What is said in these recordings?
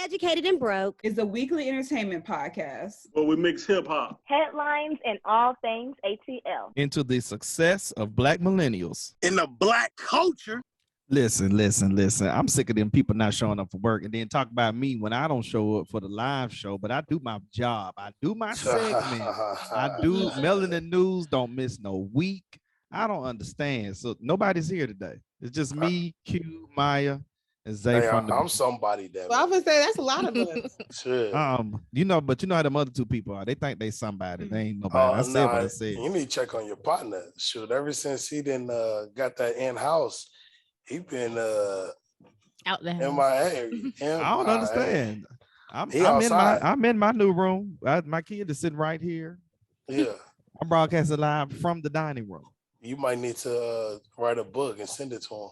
Educated and Broke is a weekly entertainment podcast where we mix hip hop, headlines, and all things ATL into the success of Black millennials in the Black culture. Listen. I'm sick of them people not showing up for work and then talk about me when I don't show up for the live show, but I do my job. I do my segment. I do Melanin News. Don't miss no week. I don't understand. So nobody's here today. It's just me, Q, Maya, and Zay from the. I'm somebody that. Well, I would say that's a lot of us. Sure. But you know how them other two people are. They think they somebody. They ain't nobody. I said what I said. You need to check on your partner. Shoot, ever since he didn't got that in-house, he been out there. MIA. I don't understand. I'm in my new room. My kid is sitting right here. Yeah. I'm broadcasting live from the dining room. You might need to write a book and send it to him.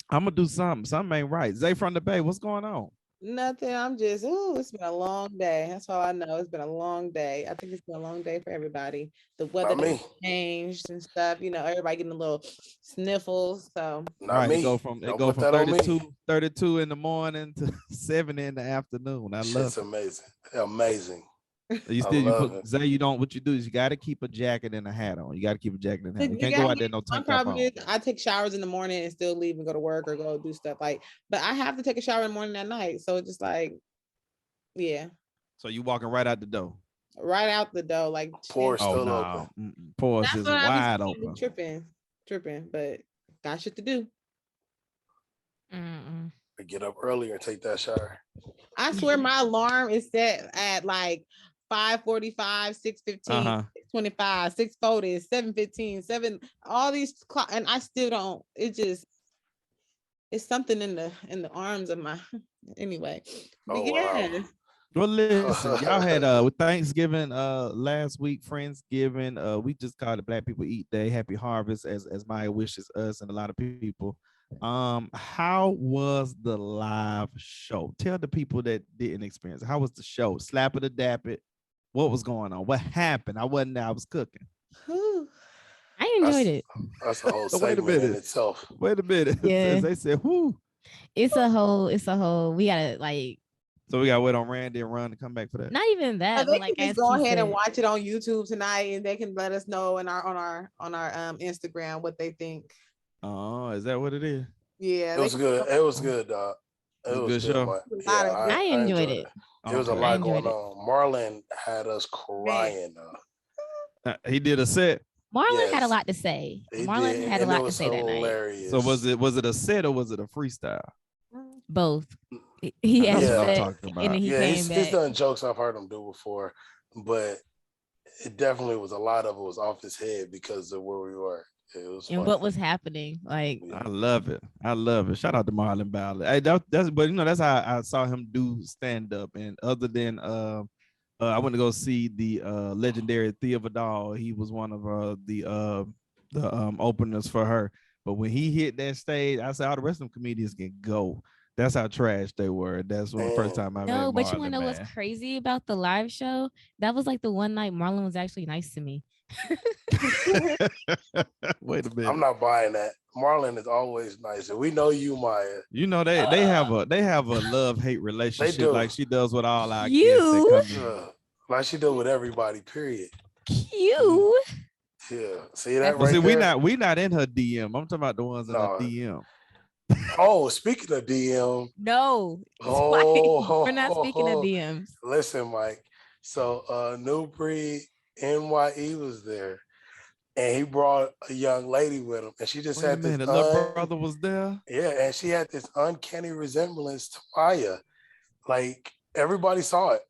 I'm gonna do something. Something ain't right. Zay from the Bay, what's going on? Nothing. I'm just, it's been a long day. That's all I know. It's been a long day. I think it's been a long day for everybody. The weather changed and stuff. You know, everybody getting a little sniffles. So it go from 32 in the morning to 7 in the afternoon. I love it. Amazing. Zay, what you do is you got to keep a jacket and a hat on. You got to keep a jacket and a hat. You can't go out there no tank top on. I take showers in the morning and still leave and go to work or go do stuff but I have to take a shower in the morning at night. So it's just yeah. So you walking right out the door? Right out the door, like pores still open. Pores is wide open. Tripping, but got shit to do. Get up earlier and take that shower. I swear my alarm is set at 5:45, 6:15, 6:25, 6:40, 7:15, 7. All these clock, and I still don't. It's something in the arms of my. Anyway, wow. Well, listen, y'all had with Thanksgiving last week, Friendsgiving. We just called it Black People Eat Day. Happy Harvest, as Maya wishes us and a lot of people. How was the live show? Tell the people that didn't experience it. How was the show? Slap it or dap it? What was going on? What happened? I wasn't there. I was cooking. I enjoyed it. That's a whole segment in itself. Wait a minute. Yeah. As they said, whoo. It's a whole. We gotta So we gotta wait on Randy and Run to come back for that. Not even that. They can just go ahead and watch it on YouTube tonight, and they can let us know on our Instagram what they think. Oh, is that what it is? Yeah, it was good. It was good, dog. It was a good show. I enjoyed it. There was a lot going on. Marlon had us crying. He did a set. Marlon had a lot to say. Marlon had a lot to say that night. So was it a set or was it a freestyle? Both. He had a set, and then he came back. He's done jokes I've heard him do before, but it definitely was a lot of it was off his head because of where we were. And what was happening, I love it. Shout out to Marlon Ballard. Hey, that's how I saw him do stand up. And other than I went to go see the legendary Thea Vidal. He was one of the openers for her. But when he hit that stage, I said all the rest of them comedians can go. That's how trash they were. That's the first time I met Marlon. No, but you want to know what's crazy about the live show? That was the one night Marlon was actually nice to me. Wait a minute. I'm not buying that. Marlon is always nice, and we know you, Maya. You know they have a love-hate relationship like she does with all our kids that come in. Like she does with everybody. Period. You. Yeah. See that right there? We not in her DM. I'm talking about the ones in her DM. Oh, speaking of DM. No. We're not speaking of DMs. Listen, Mike. So New Breed NYE was there, and he brought a young lady with him, and she just had this. The little brother was there. Yeah, and she had this uncanny resemblance to Maya. Like everybody saw it.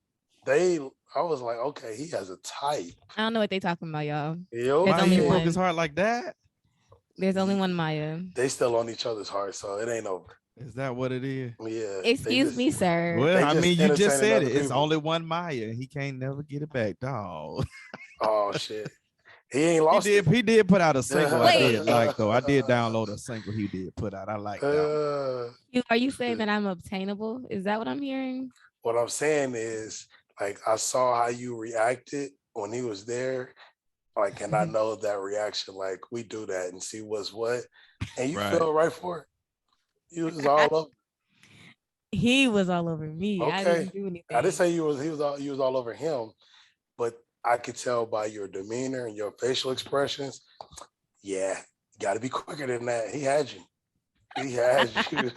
I was like, okay, he has a type. I don't know what they talking about, y'all. Maya, he broke his heart like that. There's only one Maya. They still on each other's heart, so it ain't over. Is that what it is? Yeah. Excuse me, sir. Well, I mean, you just said it. It's only one Maya. He can't never get it back, dog. Oh shit. He ain't lost it. He did put out a single. I did though. I did download a single he did put out. I like that. Are you saying that I'm obtainable? Is that what I'm hearing? What I'm saying is, I saw how you reacted when he was there. And I know that reaction, we do that and see what's what. And you feel right for it. You was all up. He was all over me. I Okay. didn't do anything. I didn't say you was all over him, but I could tell by your demeanor and your facial expressions. Yeah, you got to be quicker than that. He had you. He had you.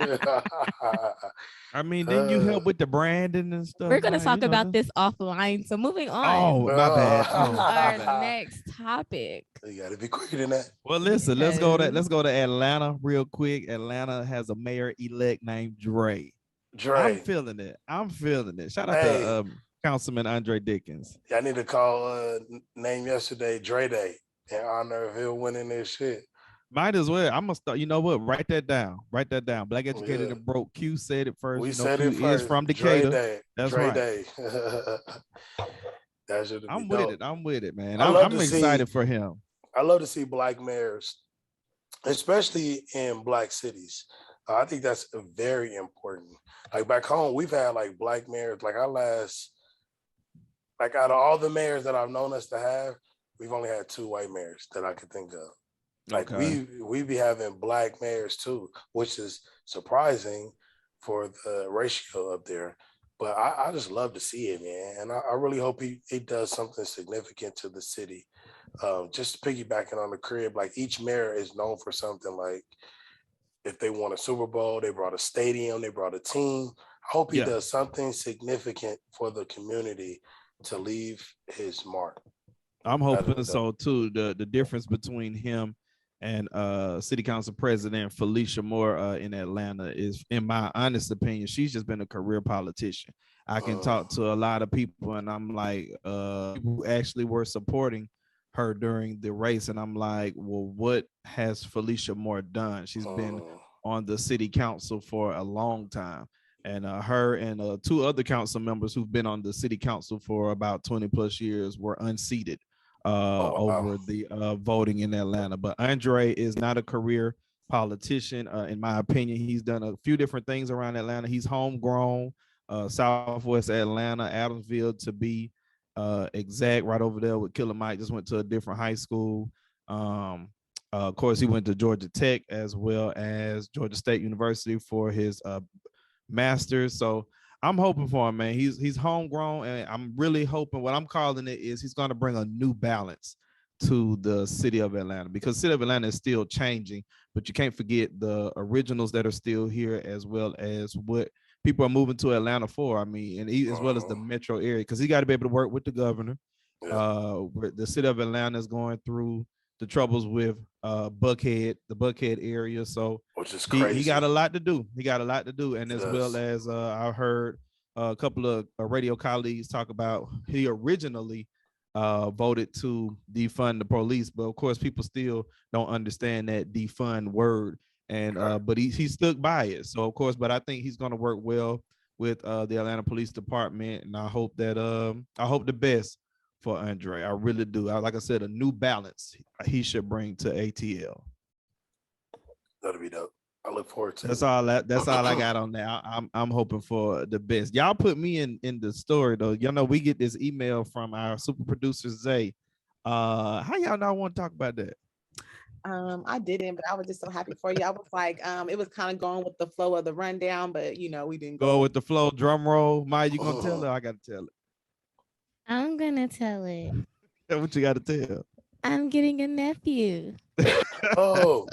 I mean, didn't you help with the branding and stuff? We're gonna man? talk You know, about this offline. So moving on Oh, my bad. to Oh, my our bad. next topic. You got to be quicker than that. Well, listen, let's go Because- to Atlanta real quick. Atlanta has a mayor-elect named Dre. Dre, I'm feeling it. Shout out Hey. to Councilman Andre Dickens. I need to call name yesterday Dre Day in honor of him winning this shit. Might as well. I'm gonna start. You know what? Write that down. Black educated Yeah. and broke. Q said it first. We you know, said Q it first. is from Dre Decatur. Day. That's Dre right. Day. That should I'm be with dope. it. I'm with it, man. I I'm love to excited see- for him. I love to see black mayors, especially in black cities. I think that's very important. Like back home, we've had like black mayors. Like out of all the mayors that I've known us to have, we've only had 2 white mayors that I could think of. Like Okay. we be having black mayors too, which is surprising for the ratio up there. But I just love to see it, man. And I really hope he does something significant to the city. Just piggybacking on the crib, like each mayor is known for something. Like if they won a Super Bowl, they brought a stadium, they brought a team. I hope he Yeah. does something significant for the community to leave his mark. I'm That'd hoping be so too. The difference between him and City Council President Felicia Moore in Atlanta is, in my honest opinion, she's just been a career politician. I can talk to a lot of people, and I'm like, people who actually were supporting her during the race, and I'm like, well, what has Felicia Moore done? She's been on the city council for a long time, and her and 2 other council members who've been on the city council for about 20 plus years were unseated over the voting in Atlanta. But Andre is not a career politician. In my opinion, he's done a few different things around Atlanta. He's homegrown, Southwest Atlanta, Adamsville to be exact, right over there with Killer Mike. Just went to a different high school. Of course, he went to Georgia Tech as well as Georgia State University for his master's. So I'm hoping for him, man. He's homegrown, and I'm really hoping, what I'm calling it is, he's going to bring a new balance to the city of Atlanta, because city of Atlanta is still changing, but you can't forget the originals that are still here, as well as what people are moving to Atlanta for. I mean, and as well as the metro area, because he got to be able to work with the governor. The city of Atlanta is going through the troubles with the Buckhead area. So which is crazy. He got a lot to do. And as well as I heard a couple of radio colleagues talk about, he originally voted to defund the police, but of course people still don't understand that defund word, and but he stuck by it. So of course, but I think he's going to work well with the Atlanta Police Department, and I hope the best for Andre. I really do. Like I said, a new balance he should bring to ATL. That'll be dope. I look forward to That's it. all I got on that. I'm hoping for the best. Y'all put me in the story though. Y'all know we get this email from our super producer Zay. How y'all not want to talk about that? I didn't, but I was just so happy for you. I was like, it was kind of going with the flow of the rundown, but we didn't go with the flow. Drum roll. Maya, you gonna tell her? I gotta tell it. I'm gonna tell it. What you gotta tell? I'm getting a nephew. Oh,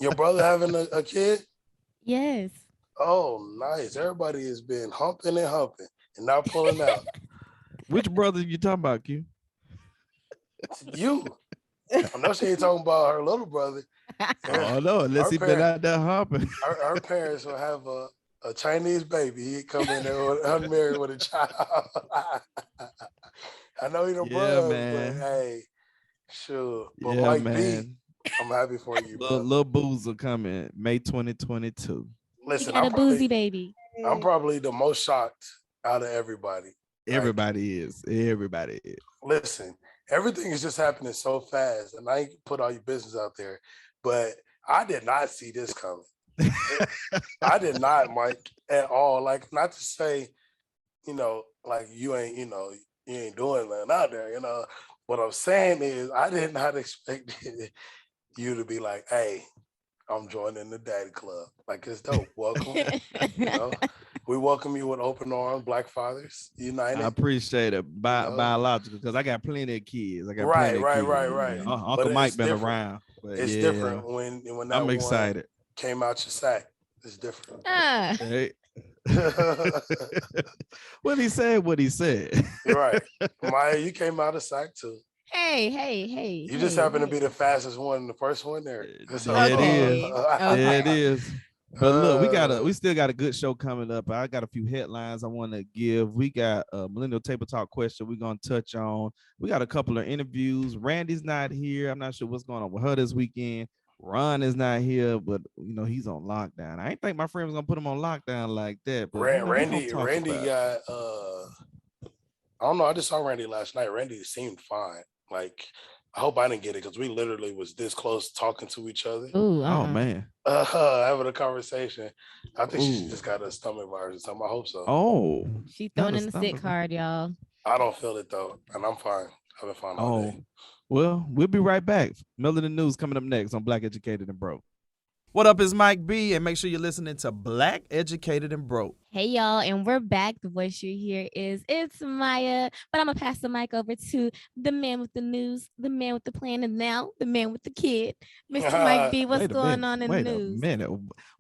your brother having a kid? Yes. Oh, nice. Everybody has been humping and not pulling out. Which brother you talking about, Q? You. I know she ain't talking about her little brother. Oh no, unless he been out there humping. Her parents will have a Chinese baby. He come in there unmarried with a child. I know he don't brother, man. but hey, sure. But yeah, like man. B, I'm happy for you, bro. Little Boozer coming May 2022. Listen, you got a boozy baby. I'm probably the most shocked out of everybody. Everybody is. Listen, everything is just happening so fast, and I ain't put all your business out there, but I did not see this coming. I did not, Mike, at all. Like, not to say, like you ain't doing nothing out there. What I'm saying is, I did not expect you to be like, "Hey, I'm joining the daddy club." Like, it's dope. Welcome. we welcome you with open arms, Black fathers united. I appreciate it. Biological, because I got plenty of kids. I got plenty of kids. Right. Uncle But Mike it's been different. around. But It's yeah, different when that I'm one excited. came out your sack. It's different. Hey. What he said. You're right. Maya, you came out of sack too. Hey. You just happen to be the fastest one in the first one there. It is. But look, we still got a good show coming up. I got a few headlines I want to give. We got a millennial table talk question we're gonna touch on. We got a couple of interviews. Randy's not here. I'm not sure what's going on with her this weekend. Ron is not here, but he's on lockdown. I ain't think my friend was gonna put him on lockdown like that. But Randy got I don't know. I just saw Randy last night. Randy seemed fine. Like, I hope I didn't get it because we literally was this close talking to each other. Ooh, Oh man. Having a conversation. I think she just got a stomach virus or something. I hope so. Oh. She throwing in the sick card, y'all. I don't feel it though, and I'm fine. I've been fine all day. Well, we'll be right back. Melanin News coming up next on Black Educated and Broke. What up, it's Mike B, and make sure you're listening to Black Educated and Broke. Hey, y'all, and we're back. The voice you hear it's Maya, but I'm going to pass the mic over to the man with the news, the man with the plan, and now the man with the kid, Mr. Mike B. What's going on in the news?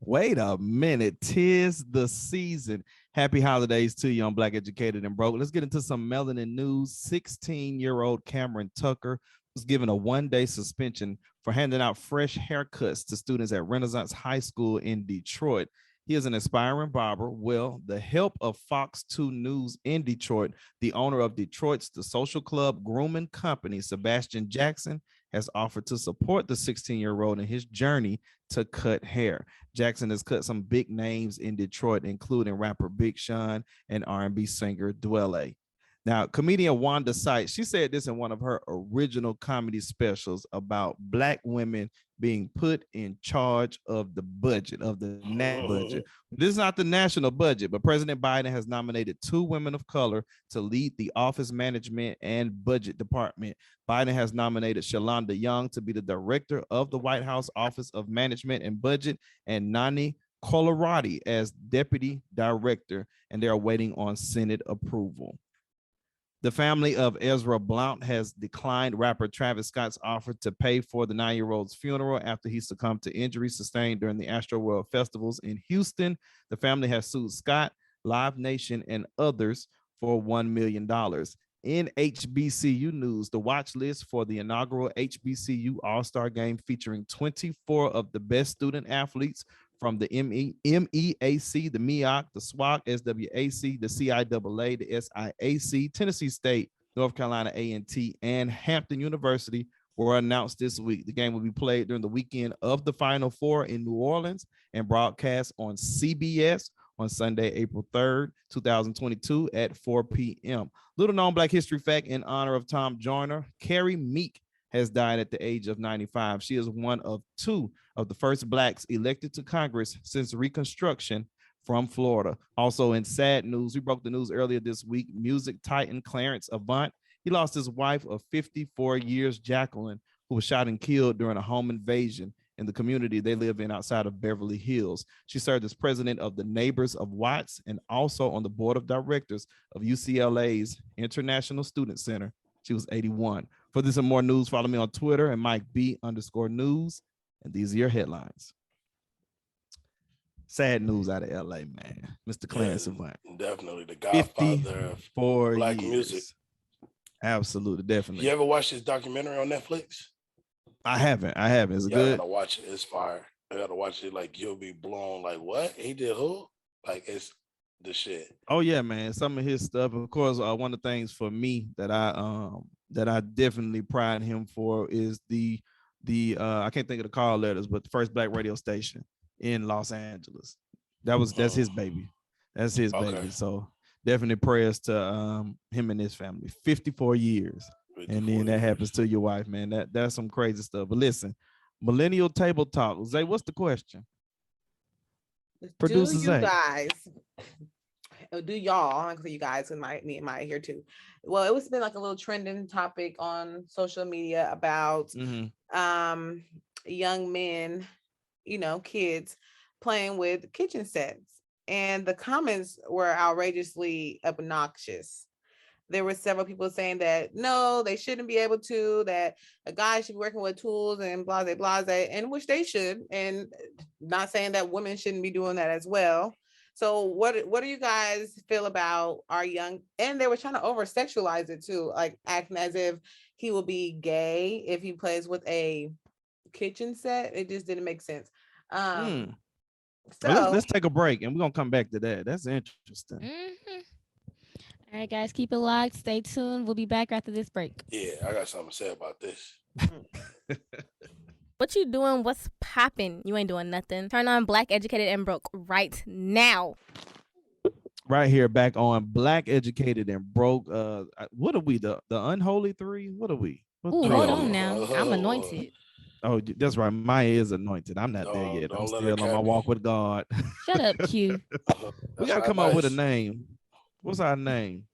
Wait a minute. 'Tis the season. Happy holidays to you on Black Educated and Broke. Let's get into some melanin news. 16-year-old Cameron Tucker was given a one-day suspension for handing out fresh haircuts to students at Renaissance High School in Detroit. He is an aspiring barber. Well, the help of Fox 2 News in Detroit, the owner of Detroit's The Social Club Grooming Company, Sebastian Jackson, has offered to support the 16-year-old in his journey to cut hair. Jackson has cut some big names in Detroit, including rapper Big Sean and R&B singer Dwelle. Now, comedian Wanda Sykes, she said this in one of her original comedy specials about Black women being put in charge of the budget, of the budget. This is not the national budget, but President Biden has nominated 2 women of color to lead the office management and budget department. Biden has nominated Shalonda Young to be the director of the White House Office of Management and Budget, and Nani Colorati as deputy director, and they're waiting on Senate approval. The family of Ezra Blount has declined rapper Travis Scott's offer to pay for the 9-year-old's funeral after he succumbed to injuries sustained during the Astroworld festivals in Houston. The family has sued Scott, Live Nation, and others for $1 million. In HBCU news, the watch list for the inaugural HBCU All-Star Game featuring 24 of the best student athletes from the MEAC, the MEAC, the SWAC, SWAC, the CIAA, the SIAC, Tennessee State, North Carolina A&T, and Hampton University were announced this week. The game will be played during the weekend of the Final Four in New Orleans and broadcast on CBS on Sunday, April 3rd, 2022 at 4 p.m. Little known Black history fact in honor of Tom Joyner, Carrie Meek has died at the age of 95. She is one of 2 of the first Blacks elected to Congress since Reconstruction from Florida. Also in sad news, we broke the news earlier this week, music titan Clarence Avant, he lost his wife of 54 years, Jacqueline, who was shot and killed during a home invasion in the community they live in outside of Beverly Hills. She served as president of the Neighbors of Watts and also on the board of directors of UCLA's International Student Center. She was 81. For this and more news, follow me on Twitter at MikeB_news. And these are your headlines. Sad news out of LA, man. Mr. Clarence Avant. Definitely the godfather of Black music. Absolutely, definitely. You ever watch this documentary on Netflix? I haven't. Is it good? I gotta watch it. It's fire. I gotta watch it. Like, you'll be blown. Like, what? He did who? Like, it's the shit. Oh yeah, man. Some of his stuff. Of course, one of the things for me that I definitely pride him for is the I can't think of the call letters, but the first Black radio station in Los Angeles. That's his baby. That's his baby. So definitely prayers to him and his family. 54 years. And then that happens to your wife, man. That's some crazy stuff. But listen, Millennial Table Talk. Zay, what's the question? Producer Zay. Do y'all, I'm gonna say you guys, and me and Maya here too. Well, it was been like a little trending topic on social media about young men, kids playing with kitchen sets and the comments were outrageously obnoxious. There were several people saying that no, they shouldn't be able to, that a guy should be working with tools and blase blase, and which they should, and not saying that women shouldn't be doing that as well. So what do you guys feel about our young, and they were trying to over sexualize it too, like acting as if he will be gay if he plays with a kitchen set. It just didn't make sense. Well, So let's take a break and we're gonna come back to that. That's interesting. All right, guys, keep it locked. Stay tuned. We'll be back after this break. Yeah, I got something to say about this. What you doing? What's popping? You ain't doing nothing. Turn on Black, Educated, and Broke right now. Right here, back on Black, Educated, and Broke. What are we? The unholy three? What are we? What Ooh, three hold are on we? now. I'm anointed. Oh, that's right. Maya is anointed. I'm not there yet. I'm still on my walk with God. Shut up, Q. We gotta come up with a name. What's our name?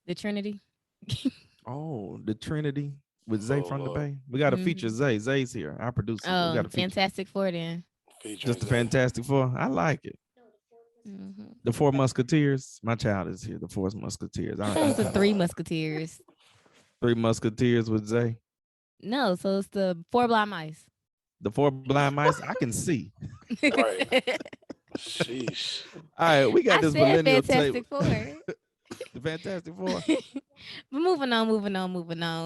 The Trinity. Oh, the Trinity with Zay from the Bay. We got to feature Zay. Zay's here, our producer. Oh, we got Fantastic Four then. Just the Fantastic Four. I like it. The Four Musketeers. My child is here. The Four Musketeers. It's the Three Musketeers. Three Musketeers with Zay. No, so it's the Four Blind Mice. The Four Blind Mice. I can see. Right. Sheesh. All right, we got this millennial Fantastic table. Four. The Fantastic Four. But moving on.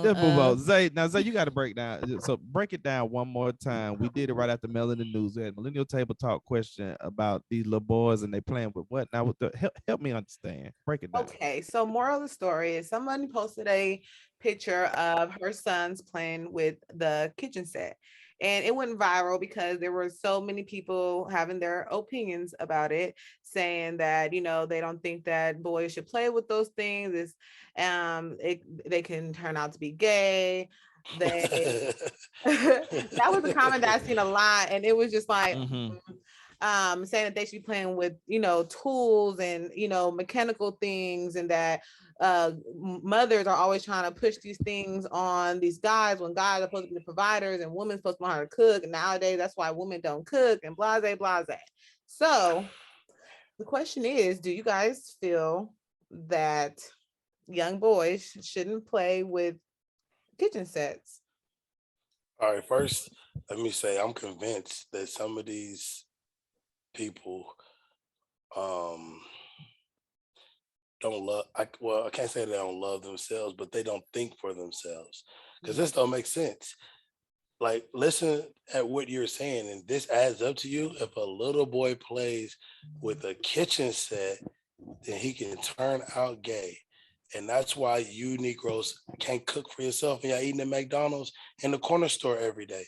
Let's move on. Zay, now Zay, you got to break down. So break it down one more time. We did it right after Melanie News. We had millennial table talk question about these little boys and they playing with what? Now, help me understand. Break it down. Okay, so moral of the story is somebody posted a picture of her sons playing with the kitchen set. And it went viral because there were so many people having their opinions about it, saying that, you know, they don't think that boys should play with those things. They can turn out to be gay. That was a comment that I've seen a lot. And it was just like, saying that they should be playing with, you know, tools and, you know, mechanical things, and that mothers are always trying to push these things on these guys when guys are supposed to be the providers and women supposed to know how to cook. And nowadays, that's why women don't cook and blase, blase. So the question is, do you guys feel that young boys shouldn't play with kitchen sets? All right, first, let me say I'm convinced that some of these people don't love, I can't say they don't love themselves, but they don't think for themselves, because this don't make sense. Like, listen at what you're saying, and this adds up to you. If a little boy plays with a kitchen set, then he can turn out gay. And that's why you Negroes can't cook for yourself and y'all eating at McDonald's in the corner store every day.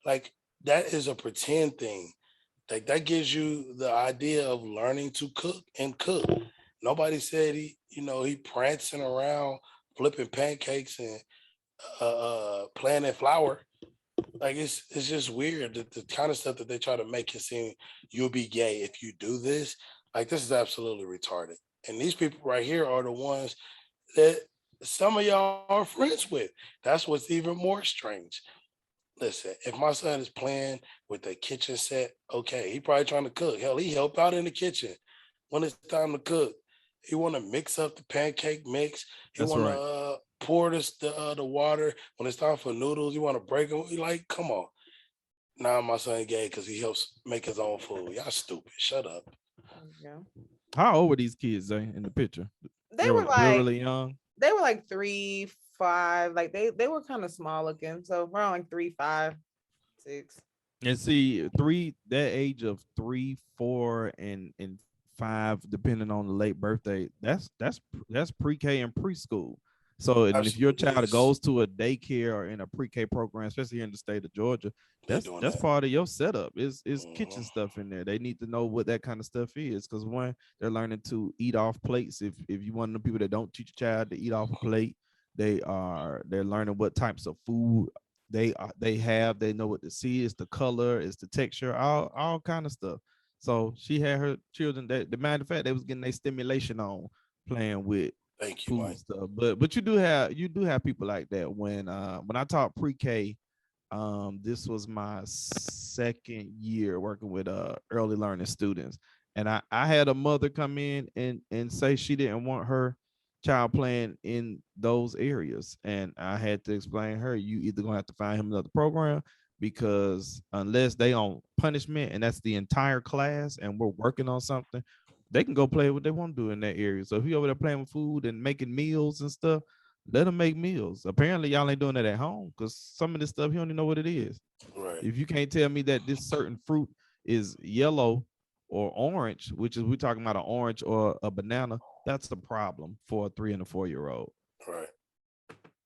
Like, that is a pretend thing. Like, that gives you the idea of learning to cook and cook. Nobody said he prancing around flipping pancakes and playing in flour. Like, it's just weird, the kind of stuff that they try to make it seem you'll be gay if you do this. Like, this is absolutely retarded. And these people right here are the ones that some of y'all are friends with. That's what's even more strange. Listen, if my son is playing with a kitchen set, okay, he probably trying to cook. Hell, he helped out in the kitchen when it's time to cook. He want to mix up the pancake mix. He want to pour the water. When it's time for noodles, you want to break them. He like, come on. Now my son gay because he helps make his own food. Y'all stupid. Shut up. Yeah. How old were these kids, Zay, in the picture? They were like really young. They were like 3, 5. Like they were kind of small looking. So around like 3, 5, 6. And see, that age of 3, 4, and 5, depending on the late birthday, that's pre-K and preschool. So if your child goes to a daycare or in a pre-K program, especially here in the state of Georgia, that's part of your setup. Is kitchen stuff in there. They need to know what that kind of stuff is, because one, they're learning to eat off plates. If you one of the people that don't teach a child to eat off a plate, they're learning what types of food they have. They know what to see. It's the color, it's the texture, all kind of stuff. So she had her children. The matter of fact, they was getting their stimulation on playing with food Mike. Stuff. But you do have people like that. When I taught pre-K, this was my second year working with early learning students, And I had a mother come in and say she didn't want her child playing in those areas. And I had to explain her, you either gonna have to find him another program, because unless they on punishment and that's the entire class and we're working on something, they can go play what they want to do in that area. So if you over there playing with food and making meals and stuff, let them make meals. Apparently y'all ain't doing that at home, because some of this stuff you don't even know what it is. Right. If you can't tell me that this certain fruit is yellow or orange, which is we're talking about an orange or a banana, that's the problem for a 3 and a 4-year-old. Right.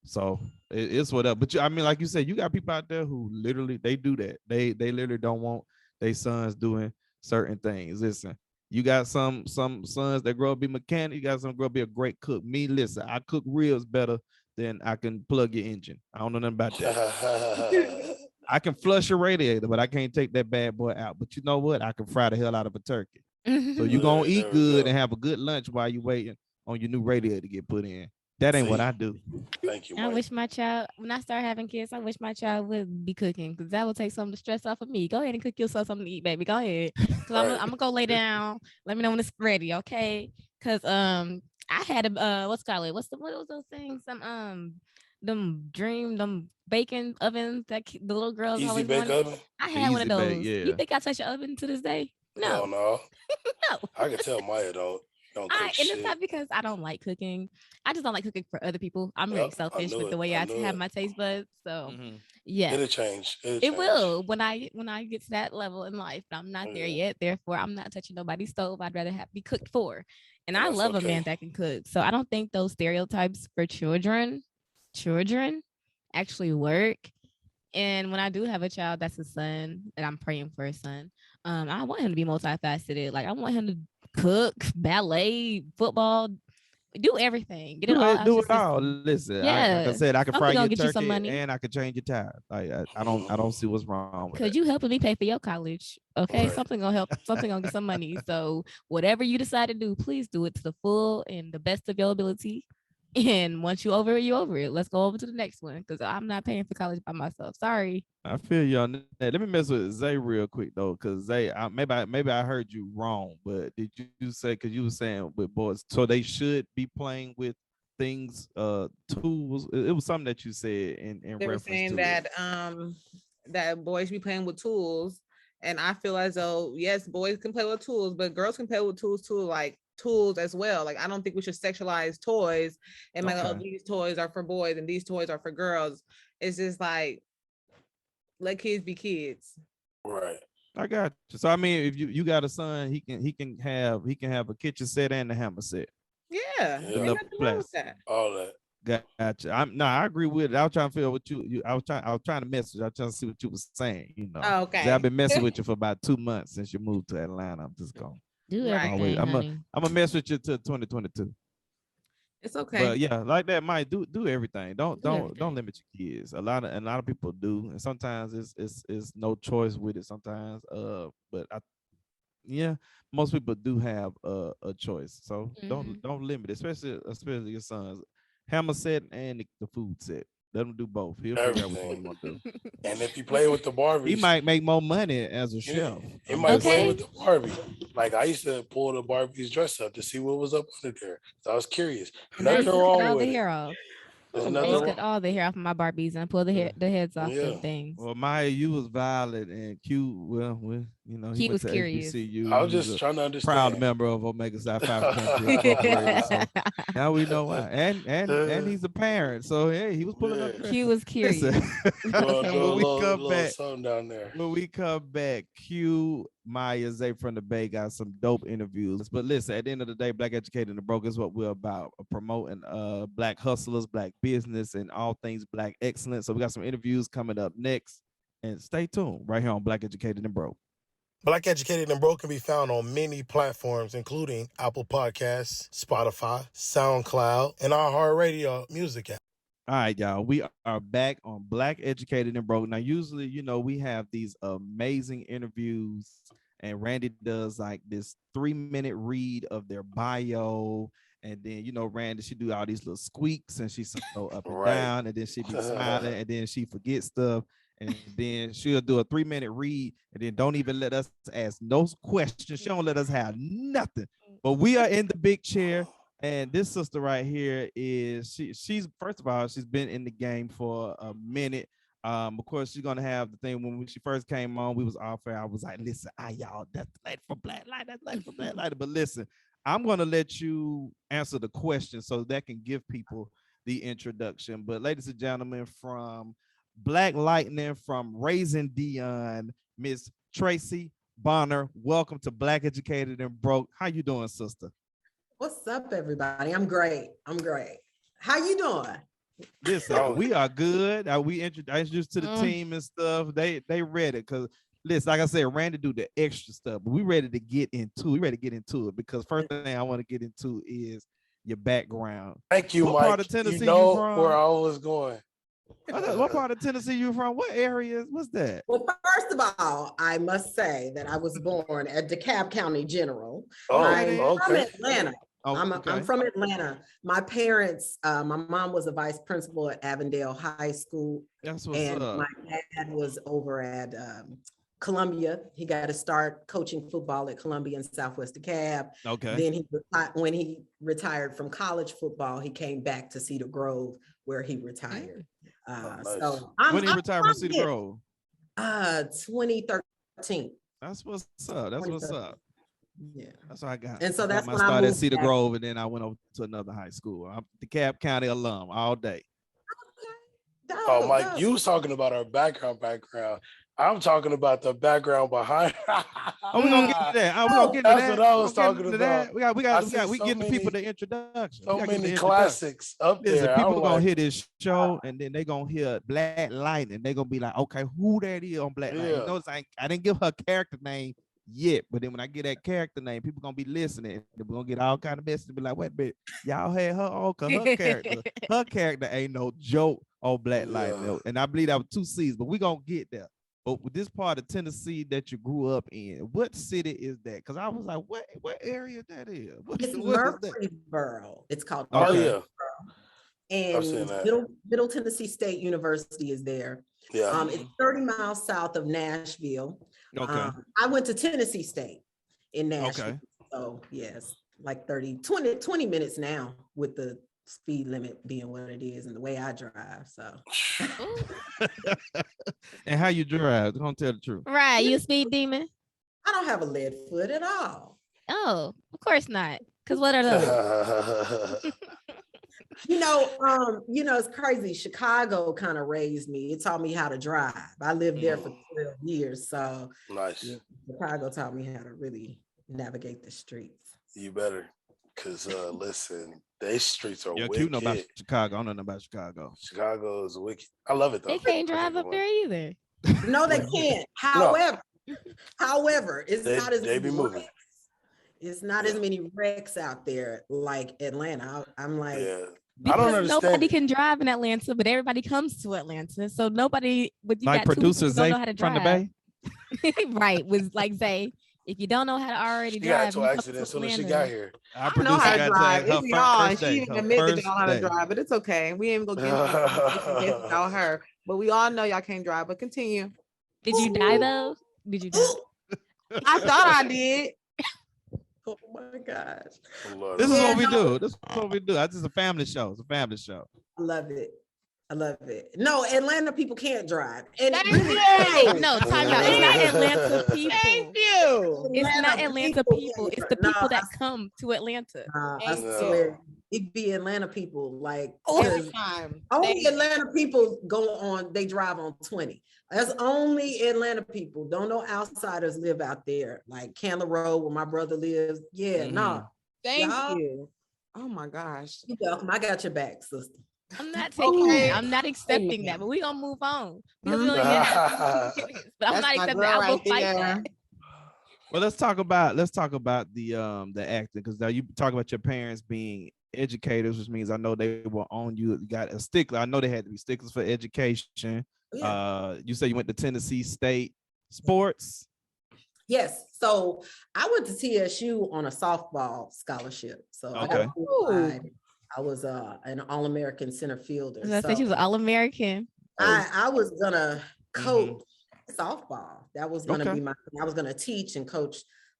So it's whatever. But I mean, like you said, you got people out there who literally they do that. They literally don't want their sons doing certain things. Listen, you got some sons that grow up be mechanic. You got some grow up be a great cook. Me, listen, I cook ribs better than I can plug your engine. I don't know nothing about that. I can flush a radiator, but I can't take that bad boy out. But you know what? I can fry the hell out of a turkey. So you're gonna eat good and have a good lunch while you're waiting on your new radiator to get put in. That ain't what I do. Thank you, Mike. I wish my child, when I start having kids, I wish my child would be cooking, because that will take some of the stress off of me. Go ahead and cook yourself something to eat, baby. Go ahead. Because I'm gonna go lay down. Let me know when it's ready, okay? Because I had a what was those things? Them baking ovens that the little girls Easy always bake wanted. oven. I had one of those. Bake, yeah. You think I touch your oven to this day? No. No. No. I can tell Maya don't cook And shit. it's not because I don't like cooking. I just don't like cooking for other people. I'm very selfish with the way I have my taste buds. So yeah, it'll change. It will when I get to that level in life. I'm not there yet. Therefore, I'm not touching nobody's stove. I'd rather be cooked for. And I love a man that can cook. So I don't think those stereotypes for children actually work. And when I do have a child that's a son, and I'm praying for a son, I want him to be multifaceted. Like I want him to cook, ballet, football, do everything. Get it all out do your it all. system. Listen, Yeah. like I said, I can fry your get you some turkey money. and I can change your tire. Like I don't see what's wrong with Because that. you helping me pay for your college. Okay. Right. Something gonna help, something gonna get some money. So whatever you decide to do, please do it to the full and the best of your ability. And once you over it, you over it. Let's go over to the next one, because I'm not paying for college by myself. Sorry. I feel you on that. Let me mess with Zay real quick though, because Zay, maybe I heard you wrong, but did you say, because you were saying with boys, so they should be playing with things, tools? It was something that you said in They were reference saying to that it. that boys be playing with tools, and I feel as though yes, boys can play with tools, but girls can play with tools too, like tools as well. Like I don't think we should sexualize toys and like, oh, these toys are for boys and these toys are for girls. It's just like, let kids be kids. Right. I got you. So I mean, if you got a son, he can have a kitchen set and a hammer set. Yeah. Yeah. Ain't nothing wrong with that. All that. Gotcha. I agree with it. I was trying to figure out what I was trying to message. I was trying to see what you were saying. You know, Oh, okay. I've been messing with you for about 2 months since you moved to Atlanta. I'm just going. Do Right. everything, honey. I'm gonna mess with you till 2022. It's okay. But yeah, like that, Mike, do everything. Don't everything. limit your kids. A lot of people do, and sometimes it's no choice with it. Sometimes, but most people do have a choice. So don't limit it, especially your sons. Hammer set and the food set. Let him do both. He'll figure out which one he want to do. And if you play with the Barbies, He might make more money as a chef. He might play with the Barbie. Like I used to pull the Barbie's dress up to see what was up under there. So I was curious. Nothing wrong with it. There's nothing wrong. Cut all the hair off of my Barbies and pull the heads off of things. Well, Maya, you was violent and cute. Well, he was went to curious. HBCU. I was just trying to understand. Proud member of Omega Psi Phi Fraternity. So now we know why. And he's a parent. So hey, he was pulling up. Q was curious. When we come back, something down there. When we come back, Q, Maya, Zay from the Bay got some dope interviews. But listen, at the end of the day, Black Educated and the Broke is what we're about, promoting Black hustlers, Black business, and all things Black excellence. So we got some interviews coming up next. And stay tuned right here on Black Educated and Broke. Black Educated and Broke can be found on many platforms, including Apple Podcasts, Spotify, SoundCloud, and our iHeartRadio music app. All right, y'all. We are back on Black Educated and Broke. Now, usually, we have these amazing interviews, and Randy does like this 3-minute read of their bio. And then, Randy, she do all these little squeaks and she's so up and down, and then she be smiling, and then she forgets stuff. and then she'll do a 3-minute read, and then don't even let us ask no questions. She don't let us have nothing. But we are in the big chair, and this sister right here is she's first of all, she's been in the game for a minute. Of course, she's gonna have the thing when she first came on. We was off air. I was like, listen, y'all, that's the lady for Black Light, that's the lady for Black Light. But listen, I'm gonna let you answer the question so that can give people the introduction. But ladies and gentlemen, from Black Lightning, from Raising Dion, Miss Tracey Bonner, welcome to Black Educated and Broke. How you doing, sister? What's up, everybody? I'm great. How you doing? Listen, we are good. I introduced to the team and stuff. They read it because listen, like I said, Randy do the extra stuff, but we ready to get into it because first thing I want to get into is your background. Thank you, what Mike. Part of Tennessee you know you from? Where I was going. What part of Tennessee you from? What area? What's that? Well, first of all, I must say that I was born at DeKalb County General. Oh, I'm from okay. Atlanta. Oh, I'm from Atlanta. My parents, my mom was a vice principal at Avondale High School. That's what's and up. My dad was over at Columbia. He got to start coaching football at Columbia in Southwest DeKalb. Okay. Then when he retired from college football, he came back to Cedar Grove where he retired. Nice. So when he retired from Cedar Grove? 2013. That's what's up. That's what's up. Yeah, that's what I got. And so that's when when I started at moved Cedar back. Grove, and then I went over to another high school. I'm DeKalb County alum all day. Oh, Mike, you was talking about our background. I'm talking about the background behind. Oh, we're gonna get to that. We're gonna get to That's that. what I was talking about. We getting the people the introduction. So many classics up Listen, there. people gonna hear this show, and then they gonna hear Black Light, and they gonna be like, okay, who that is on Black Light? You notice I didn't give her character name yet, but then when I get that character name, people gonna be listening. We're gonna get all kind of messages and be like, wait a minute, y'all had her on, cause her character ain't no joke on Black Light. And I believe that was 2 seasons, but we gonna get there. But with this part of Tennessee that you grew up in, what city is that? Because I was like, what area that is? It's Murfreesboro. It's called Murfreesboro. And Middle Tennessee State University is there. Yeah. It's 30 miles south of Nashville. Okay. I went to Tennessee State in Nashville. Okay. So yes, like 20 minutes now with the speed limit being what it is and the way I drive. So and how you drive? Don't tell the truth. Right. You a speed demon? I don't have a lead foot at all. Oh, of course not. Because what are those? It's crazy. Chicago kind of raised me. It taught me how to drive. I lived there for 12 years. So nice. Chicago taught me how to really navigate the streets. You better. Because listen, these streets are wicked. Cute know about Chicago. I don't know nothing about Chicago. Chicago is wicked. I love it though. They can't drive up there either. No, they can't. However, it's not as many moving. It's not as many wrecks out there like Atlanta. I'm like, I don't understand. Nobody can drive in Atlanta, but everybody comes to Atlanta. So nobody with you like got producers don't know how to drive. From the Bay. Right. Was like Zay. If you don't know how to already drive, she got into an accident as soon as she got here. I don't know how to drive. It's y'all. She even admitted that y'all know how to drive, but it's okay. We ain't gonna get about her. But we all know y'all can't drive. But continue. Did you die though? Did you die? I thought I did. Oh my gosh. This is what we do. This is what we do. This is a family show. It's a family show. I love it. No, Atlanta people can't drive. And No, time out. It's not Atlanta people. Thank you. It's not Atlanta people. It's the people that come to Atlanta. I swear, it be Atlanta people like all the time. Only Atlanta people they drive on 20. That's only Atlanta people. Don't know outsiders live out there, like Candler Road where my brother lives. Yeah, no. Thank you. Oh my gosh. You're welcome. I got your back, sister. I'm not taking that. I'm not accepting that, but we're gonna move on. But I'm not accepting that. I will fight that. Well, let's talk about the acting, because now you talk about your parents being educators, which means I know they were on you. You got a stickler. I know they had to be sticklers for education. Yeah. You said you went to Tennessee State sports. Yes. So I went to TSU on a softball scholarship. So I got qualified. I was an All-American center fielder. I said she was an All-American. I was gonna coach softball. That was going to be I was going to teach and coach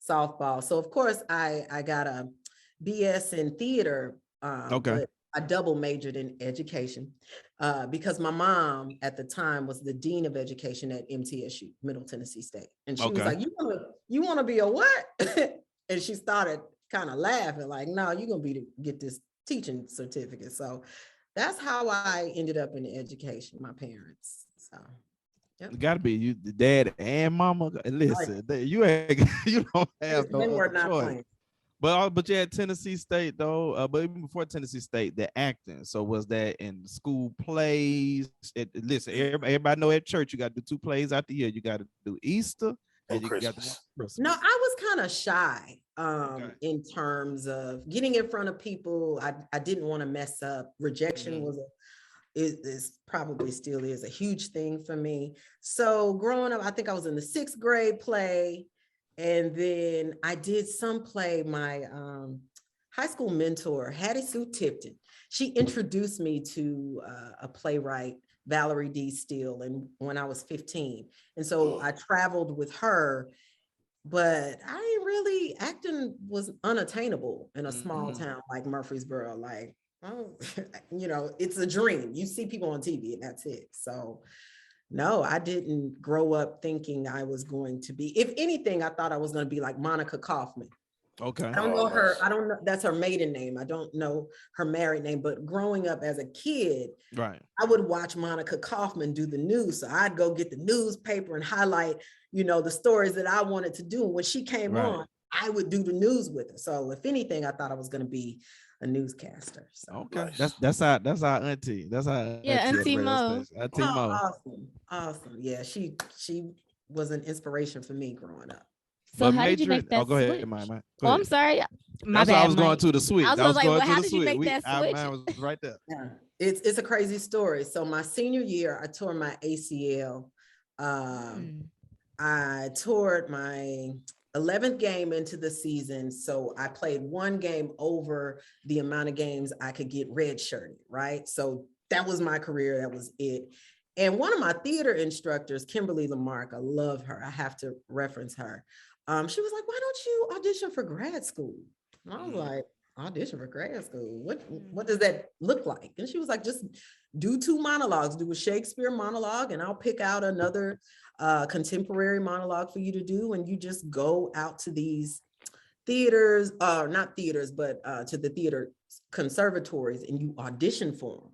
softball. So of course I got a BS in theater, but I double majored in education because my mom at the time was the dean of education at MTSU, Middle Tennessee State. And she was like, you want to be a what? And she started kind of laughing like, no, you're going to get this teaching certificate. So that's how I ended up in education, my parents. So it gotta be you, the dad and mama. Listen, you don't have no other choice. But you had Tennessee State though. But even before Tennessee State, the acting. So was that in school plays? Listen, everybody know at church you got to do 2 plays out the year. You got to do Easter and you got to do Christmas. No, I was kind of shy in terms of getting in front of people. I didn't want to mess up. Rejection is probably still is a huge thing for me. So growing up, I think I was in the 6th grade play. And then I did some play. My high school mentor, Hattie Sue Tipton, she introduced me to a playwright, Valerie D. Steele, and when I was 15. And so I traveled with her, but acting was unattainable in a small town like Murfreesboro. Like, it's a dream. You see people on TV and that's it. So no, I didn't grow up thinking I was going to be. If anything, I thought I was going to be like Monica Kaufman. Okay. I don't know her. I don't know. That's her maiden name. I don't know her married name. But growing up as a kid, I would watch Monica Kaufman do the news. So I'd go get the newspaper and highlight, the stories that I wanted to do. And when she came on, I would do the news with her. So if anything, I thought I was going to be a newscaster. So. Okay, that's our auntie. That's our Auntie Mo. Auntie Mo. Awesome. Yeah, she was an inspiration for me growing up. So how did you make that go switch? ahead, Mike. I'm sorry. My bad. I was going to the switch. I was like, well, how did you make that switch? Mine was right there. Yeah, it's a crazy story. So my senior year, I tore my ACL. I toured my 11th game into the season. So I played 1 game over the amount of games I could get redshirted, right? So that was my career. That was it. And one of my theater instructors, Kimberly Lamarck, I love her. I have to reference her. She was like, why don't you audition for grad school? And I was like, audition for grad school? What does that look like? And she was like, just do 2 monologues, do a Shakespeare monologue, and I'll pick out another contemporary monologue for you to do. And you just go out to these theaters, not theaters, but to the theater conservatories, and you audition for them.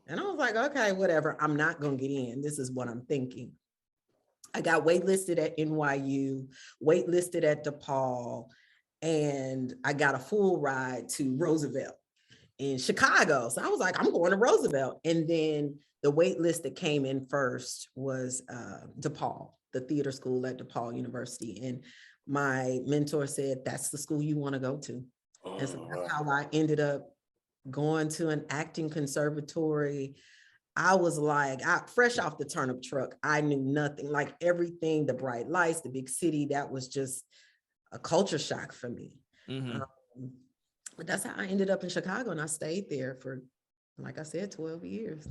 And I was like, okay, whatever. I'm not going to get in. This is what I'm thinking. I got waitlisted at NYU, waitlisted at DePaul, and I got a full ride to Roosevelt in Chicago. So I was like, I'm going to Roosevelt. And then the wait list that came in first was DePaul, the theater school at DePaul University. And my mentor said, that's the school you want to go to. And so that's how I ended up going to an acting conservatory. I was like, fresh off the turnip truck, I knew nothing, like everything, the bright lights, the big city, that was just a culture shock for me. But that's how I ended up in Chicago, and I stayed there for, like I said, 12 years.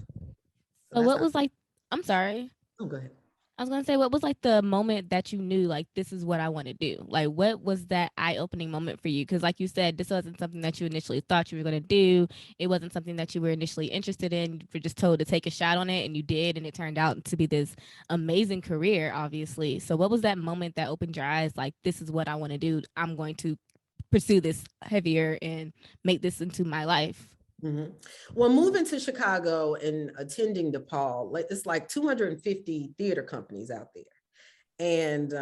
So what was like, I'm sorry. Oh, go ahead. I was going to say, what was like the moment that you knew, like, this is what I want to do? Like, what was that eye-opening moment for you? Because like you said, this wasn't something that you initially thought you were going to do. It wasn't something that you were initially interested in. You were just told to take a shot on it, and you did, and it turned out to be this amazing career, obviously. So what was that moment that opened your eyes, like, this is what I want to do? I'm going to pursue this heavier and make this into my life. Well, moving to Chicago and attending DePaul, it's like 250 theater companies out there. And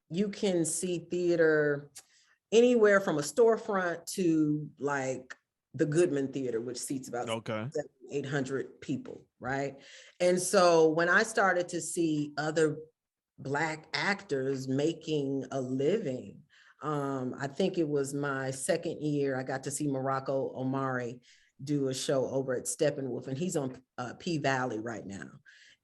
you can see theater anywhere from a storefront to like the Goodman Theater, which seats about 800 people, right? And so when I started to see other Black actors making a living, I think it was my second year, I got to see Morocco Omari do a show over at Steppenwolf, and he's on P-Valley right now.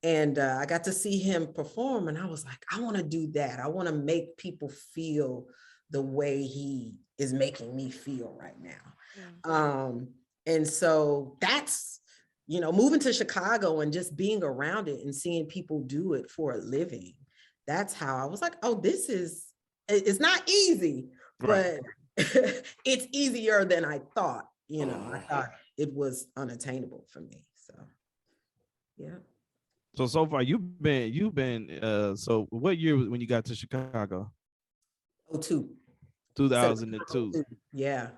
And I got to see him perform, and I was like, I want to do that. I want to make people feel the way he is making me feel right now. And so that's moving to Chicago and just being around it and seeing people do it for a living. That's how I was like, oh, it's not easy, but it's easier than I thought. I thought it was unattainable for me. So, yeah. So far you've been so what year when you got to Chicago? 2002. Yeah.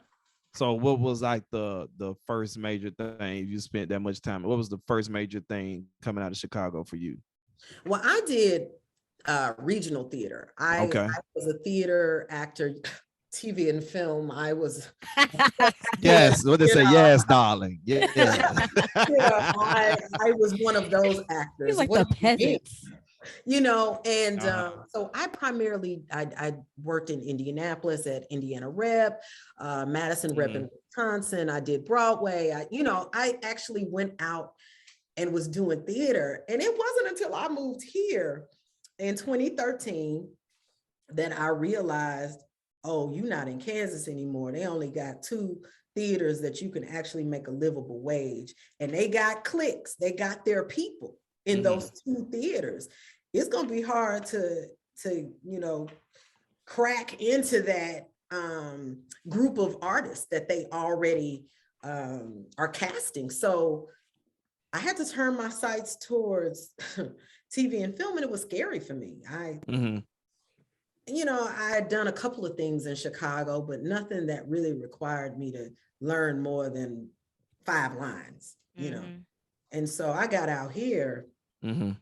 So what was like the first major thing you spent that much time? What was the first major thing coming out of Chicago for you? Well, I did regional theater. I was a theater actor, TV and film. I was yes, what they say, yes, darling. Yeah. I was one of those actors. He's like the peasants. And so I primarily I worked in Indianapolis at Indiana Rep, Madison Rep in Wisconsin. I did Broadway. I actually went out and was doing theater, and it wasn't until I moved here in 2013 that I realized, oh, you're not in Kansas anymore. They only got 2 theaters that you can actually make a livable wage, and they got cliques. They got their people in those 2 theaters. It's going to be hard to crack into that group of artists that they already are casting. So I had to turn my sights towards TV and film, and it was scary for me. I had done a couple of things in Chicago, but nothing that really required me to learn more than 5 lines, And so I got out here and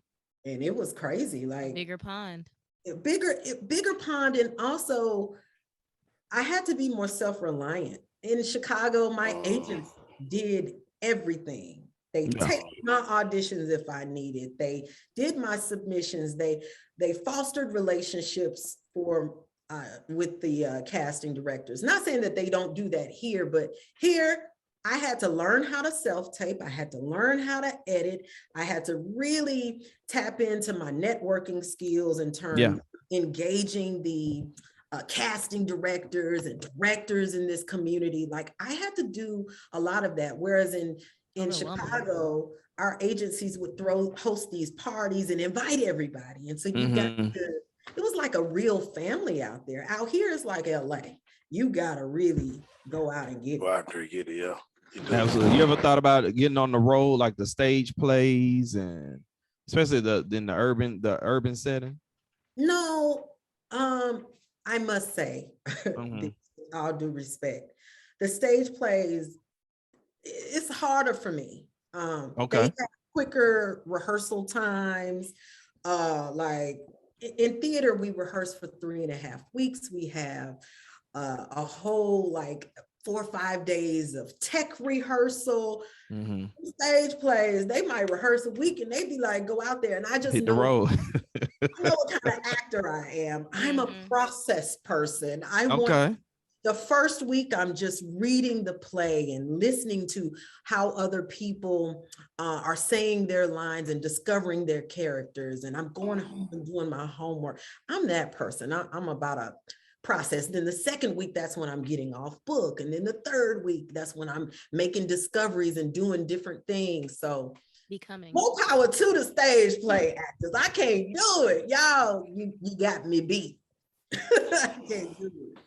it was crazy. Like bigger pond. Bigger pond. And also I had to be more self-reliant. In Chicago, my agents did everything. They taped my auditions if I needed. They did my submissions. They fostered relationships with the casting directors. Not saying that they don't do that here, but here I had to learn how to self-tape. I had to learn how to edit. I had to really tap into my networking skills in terms of engaging the casting directors and directors in this community. Like I had to do a lot of that. Whereas in Chicago, our agencies would host these parties and invite everybody. And so you got it was like a real family out there. Out here, it's like LA. You got to really go out and get it. Go out there and get it, yeah. Absolutely. You ever thought about getting on the road, like the stage plays, and especially in the urban setting? No, I must say, all due respect, the stage plays, it's harder for me. They have quicker rehearsal times. Like in theater, we rehearse for 3.5 weeks. We have a whole 4 or 5 days of tech rehearsal. Stage plays, they might rehearse a week and they be like, go out there. And I just hit the road. I know what kind of actor I am. I'm a process person. I want the first week, I'm just reading the play and listening to how other people are saying their lines and discovering their characters. And I'm going home and doing my homework. I'm that person. I'm about a process. Then the second week, that's when I'm getting off book. And then the third week, that's when I'm making discoveries and doing different things. So becoming more power to the stage play actors. I can't do it. Y'all, you got me beat. I can't do it.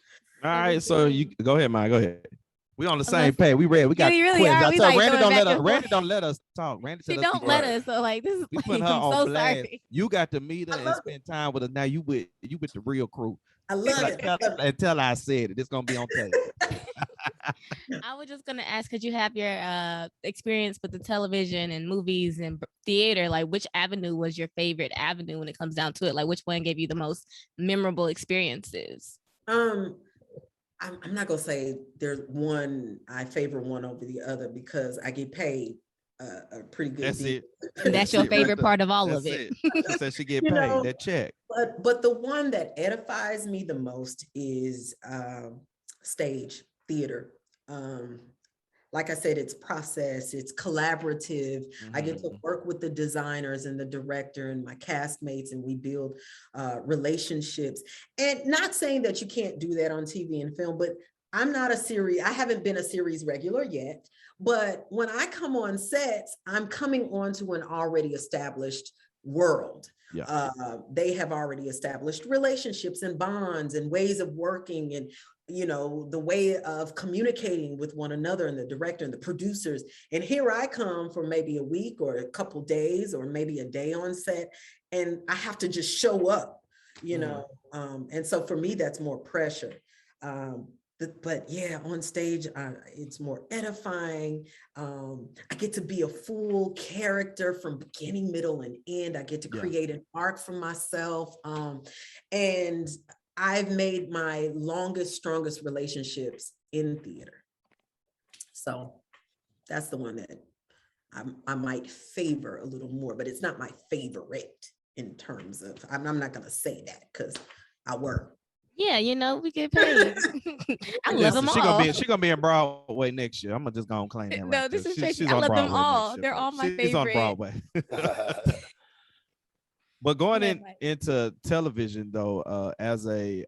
All right, so you go ahead, Maya. Go ahead. We on the same page. We got really questions. are. I tell Randy don't let us talk. Randy she don't let us. So this is we put her on so blast. sorry. You got to meet her and spend time with her. Now you with the real crew. I love it. Until I said it, it's gonna be on tape. I was just gonna ask, could you have your experience with the television and movies and theater? Like, which avenue was your favorite avenue when it comes down to it? Like, which one gave you the most memorable experiences? I'm not gonna say there's one I favor one over the other because I get paid a pretty good deal. That's your favorite part of all of it. She said she get paid that check. But the one that edifies me the most is stage theater. Like I said, it's process, it's collaborative. I get to work with the designers and the director and my castmates, and we build relationships. And not saying that you can't do that on TV and film, but I'm not a series, I haven't been a series regular yet, but when I come on sets, I'm coming on to an already established world. Yeah. They have already established relationships and bonds and ways of working, and the way of communicating with one another, and the director and the producers. And here I come for maybe a week or a couple days or maybe a day on set, and I have to just show up, and so for me, that's more pressure. But yeah, on stage, it's more edifying. I get to be a full character from beginning, middle, and end. I get to create an arc for myself. And I've made my longest, strongest relationships in theater. So that's the one that I might favor a little more, but it's not my favorite in terms of, I'm not going to say that because I work. Yeah, we get paid. I love them all. She gonna be in Broadway next year. I'm gonna just go and claim that. No, right this there. is Tracey. She's I on love them Broadway all. next year, They're all my favorite. She's on Broadway. But going into television though, as I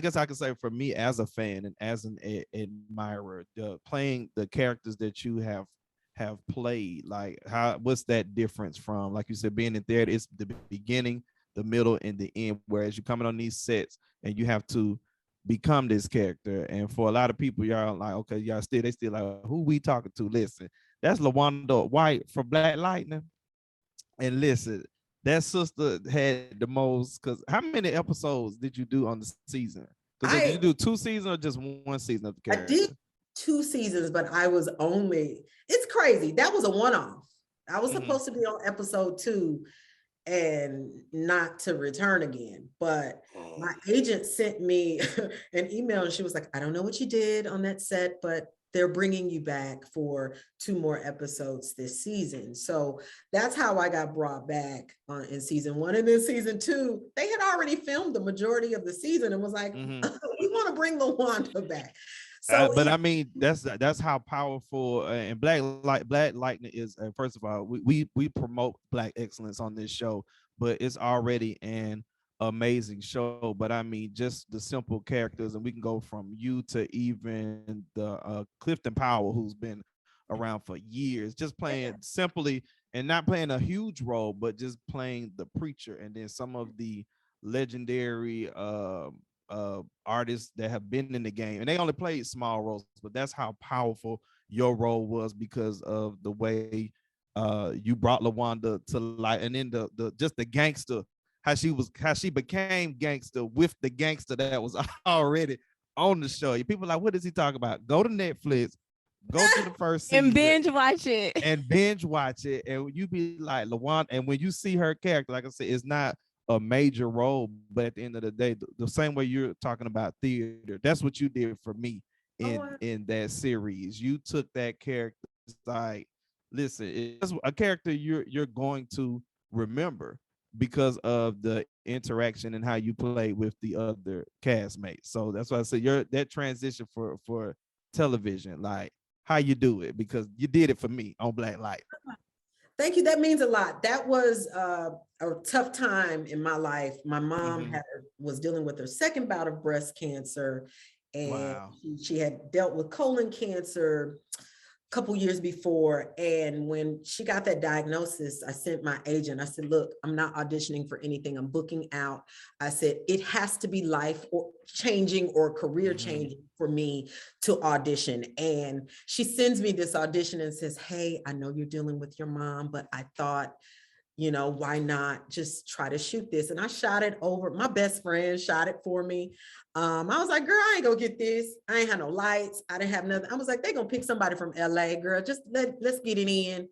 guess I could say for me as a fan and as an admirer, playing the characters that you have played, like what's that difference from, like you said, being in theater? It's the beginning, the middle, and the end, whereas you're coming on these sets and you have to become this character. And for a lot of people, y'all like, okay, they still like, who we talking to? Listen, that's LaWanda White from Black Lightning. And listen, that sister had the most, because how many episodes did you do on the season? Because did you do 2 seasons or just 1 season of the character? I did 2 seasons, but I was it's crazy. That was a one-off. I was supposed to be on episode 2 and not to return again. But my agent sent me an email and she was like, I don't know what you did on that set, but they're bringing you back for 2 more episodes this season. So that's how I got brought back in season 1. And then season 2, they had already filmed the majority of the season and was like, we want to bring LaWanda back. So, but I mean, that's how powerful and Black Lightning is. First of all, we promote Black excellence on this show, but it's already an amazing show. But I mean, just the simple characters, and we can go from you to even the Clifton Powell, who's been around for years, just playing simply and not playing a huge role, but just playing the preacher, and then some of the legendary artists that have been in the game, and they only played small roles, but that's how powerful your role was because of the way you brought LaWanda to life. And then the just the gangster, how she became gangster with the gangster that was already on the show. People are like, what is he talking about? Go to Netflix, go to the first season and binge watch it, and you be like LaWanda. And when you see her character, like I said, it's not a major role, but at the end of the day, the same way you're talking about theater, that's what you did for me in that series. You took that character, like, listen, it's a character you're going to remember because of the interaction and how you play with the other castmates. So that's why I say that transition for television, like how you do it, because you did it for me on Black Light. Thank you. That means a lot. That was a tough time in my life. My mom was dealing with her second bout of breast cancer, and she had dealt with colon cancer a couple years before. And when she got that diagnosis, I sent my agent. I said, look, I'm not auditioning for anything. I'm booking out. I said, it has to be life or changing or career changing for me to audition. And she sends me this audition and says, hey, I know you're dealing with your mom, but I thought, why not just try to shoot this? And I shot it over. My best friend shot it for me. I was like, girl, I ain't gonna get this. I ain't had no lights. I didn't have nothing. I was like, they're gonna pick somebody from LA, girl. Just let's get it in.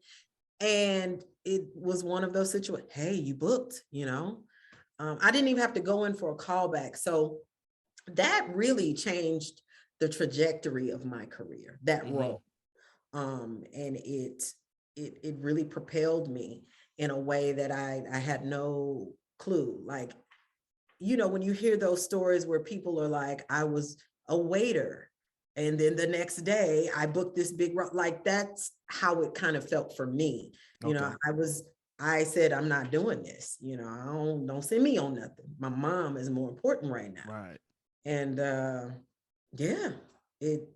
And it was one of those situations. Hey, you booked, I didn't even have to go in for a callback. So that really changed the trajectory of my career, that role. And it really propelled me in a way that I had no clue. Like, when you hear those stories where people are like, I was a waiter, and then the next day I booked this big role, like that's how it kind of felt for me. I said, I'm not doing this. Don't send me on nothing. My mom is more important right now. Right. And yeah, it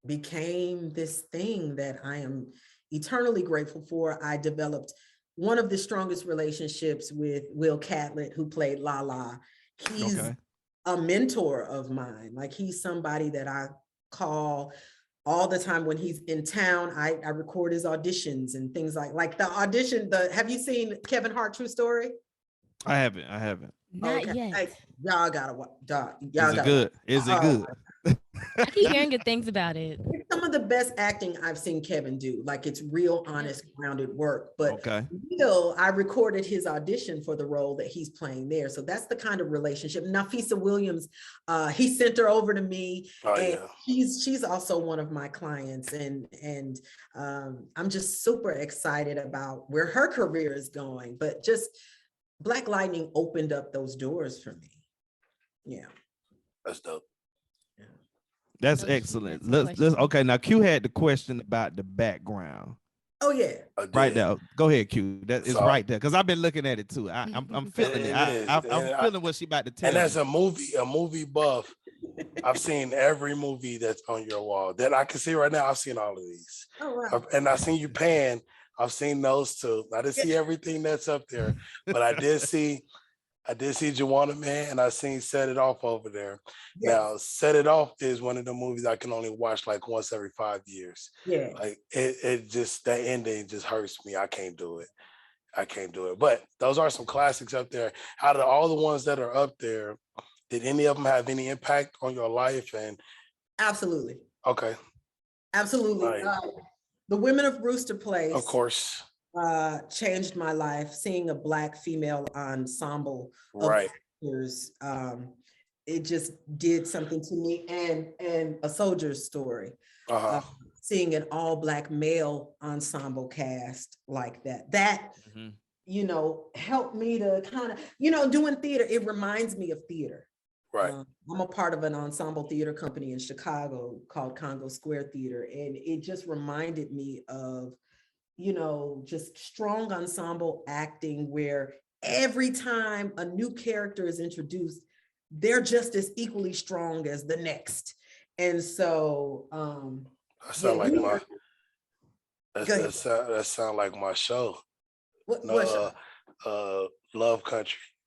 became this thing that I am eternally grateful for. I developed one of the strongest relationships with Will Catlett, who played Lala. He's a mentor of mine. Like, he's somebody that I call all the time when he's in town. I record his auditions and things like the audition. Have you seen Kevin Hart True Story? I haven't. Not yet. Like, y'all gotta watch. Is it good? Is it good? I keep hearing good things about it. It's some of the best acting I've seen Kevin do. Like, it's real, honest, grounded work. But Will, I recorded his audition for the role that he's playing there. So that's the kind of relationship. Nafisa Williams, he sent her over to me, and she's also one of my clients. And I'm just super excited about where her career is going. But just Black Lightning opened up those doors for me. Yeah, that's dope. That's excellent. Let's okay. Now Q had the question about the background. Oh yeah, right there. Go ahead, Q. That is right there because I've been looking at it too. I'm feeling it. I'm feeling what she about to tell. And as a movie buff, I've seen every movie that's on your wall that I can see right now. I've seen all of these. Oh wow. And I've seen you pan. I've seen those too. I didn't see everything that's up there, but I did see Juwanna Man, and I seen Set It Off over there. Yes. Now, Set It Off is one of the movies I can only watch like once every 5 years. Yeah. Like it just, that ending just hurts me. I can't do it. But those are some classics up there. Out of all the ones that are up there, did any of them have any impact on your life? And absolutely. Okay. Absolutely. Right. The Women of Brewster Place. Of course. Changed my life. Seeing a Black female ensemble of actors, it just did something to me. And A Soldier's Story, seeing an all Black male ensemble cast like that you know, helped me to kind of, you know, doing theater. It reminds me of theater. Right. I'm a part of an ensemble theater company in Chicago called Congo Square Theater, and it just reminded me of, you know, just strong ensemble acting where every time a new character is introduced, they're just as equally strong as the next. And so that sound like my show. What show?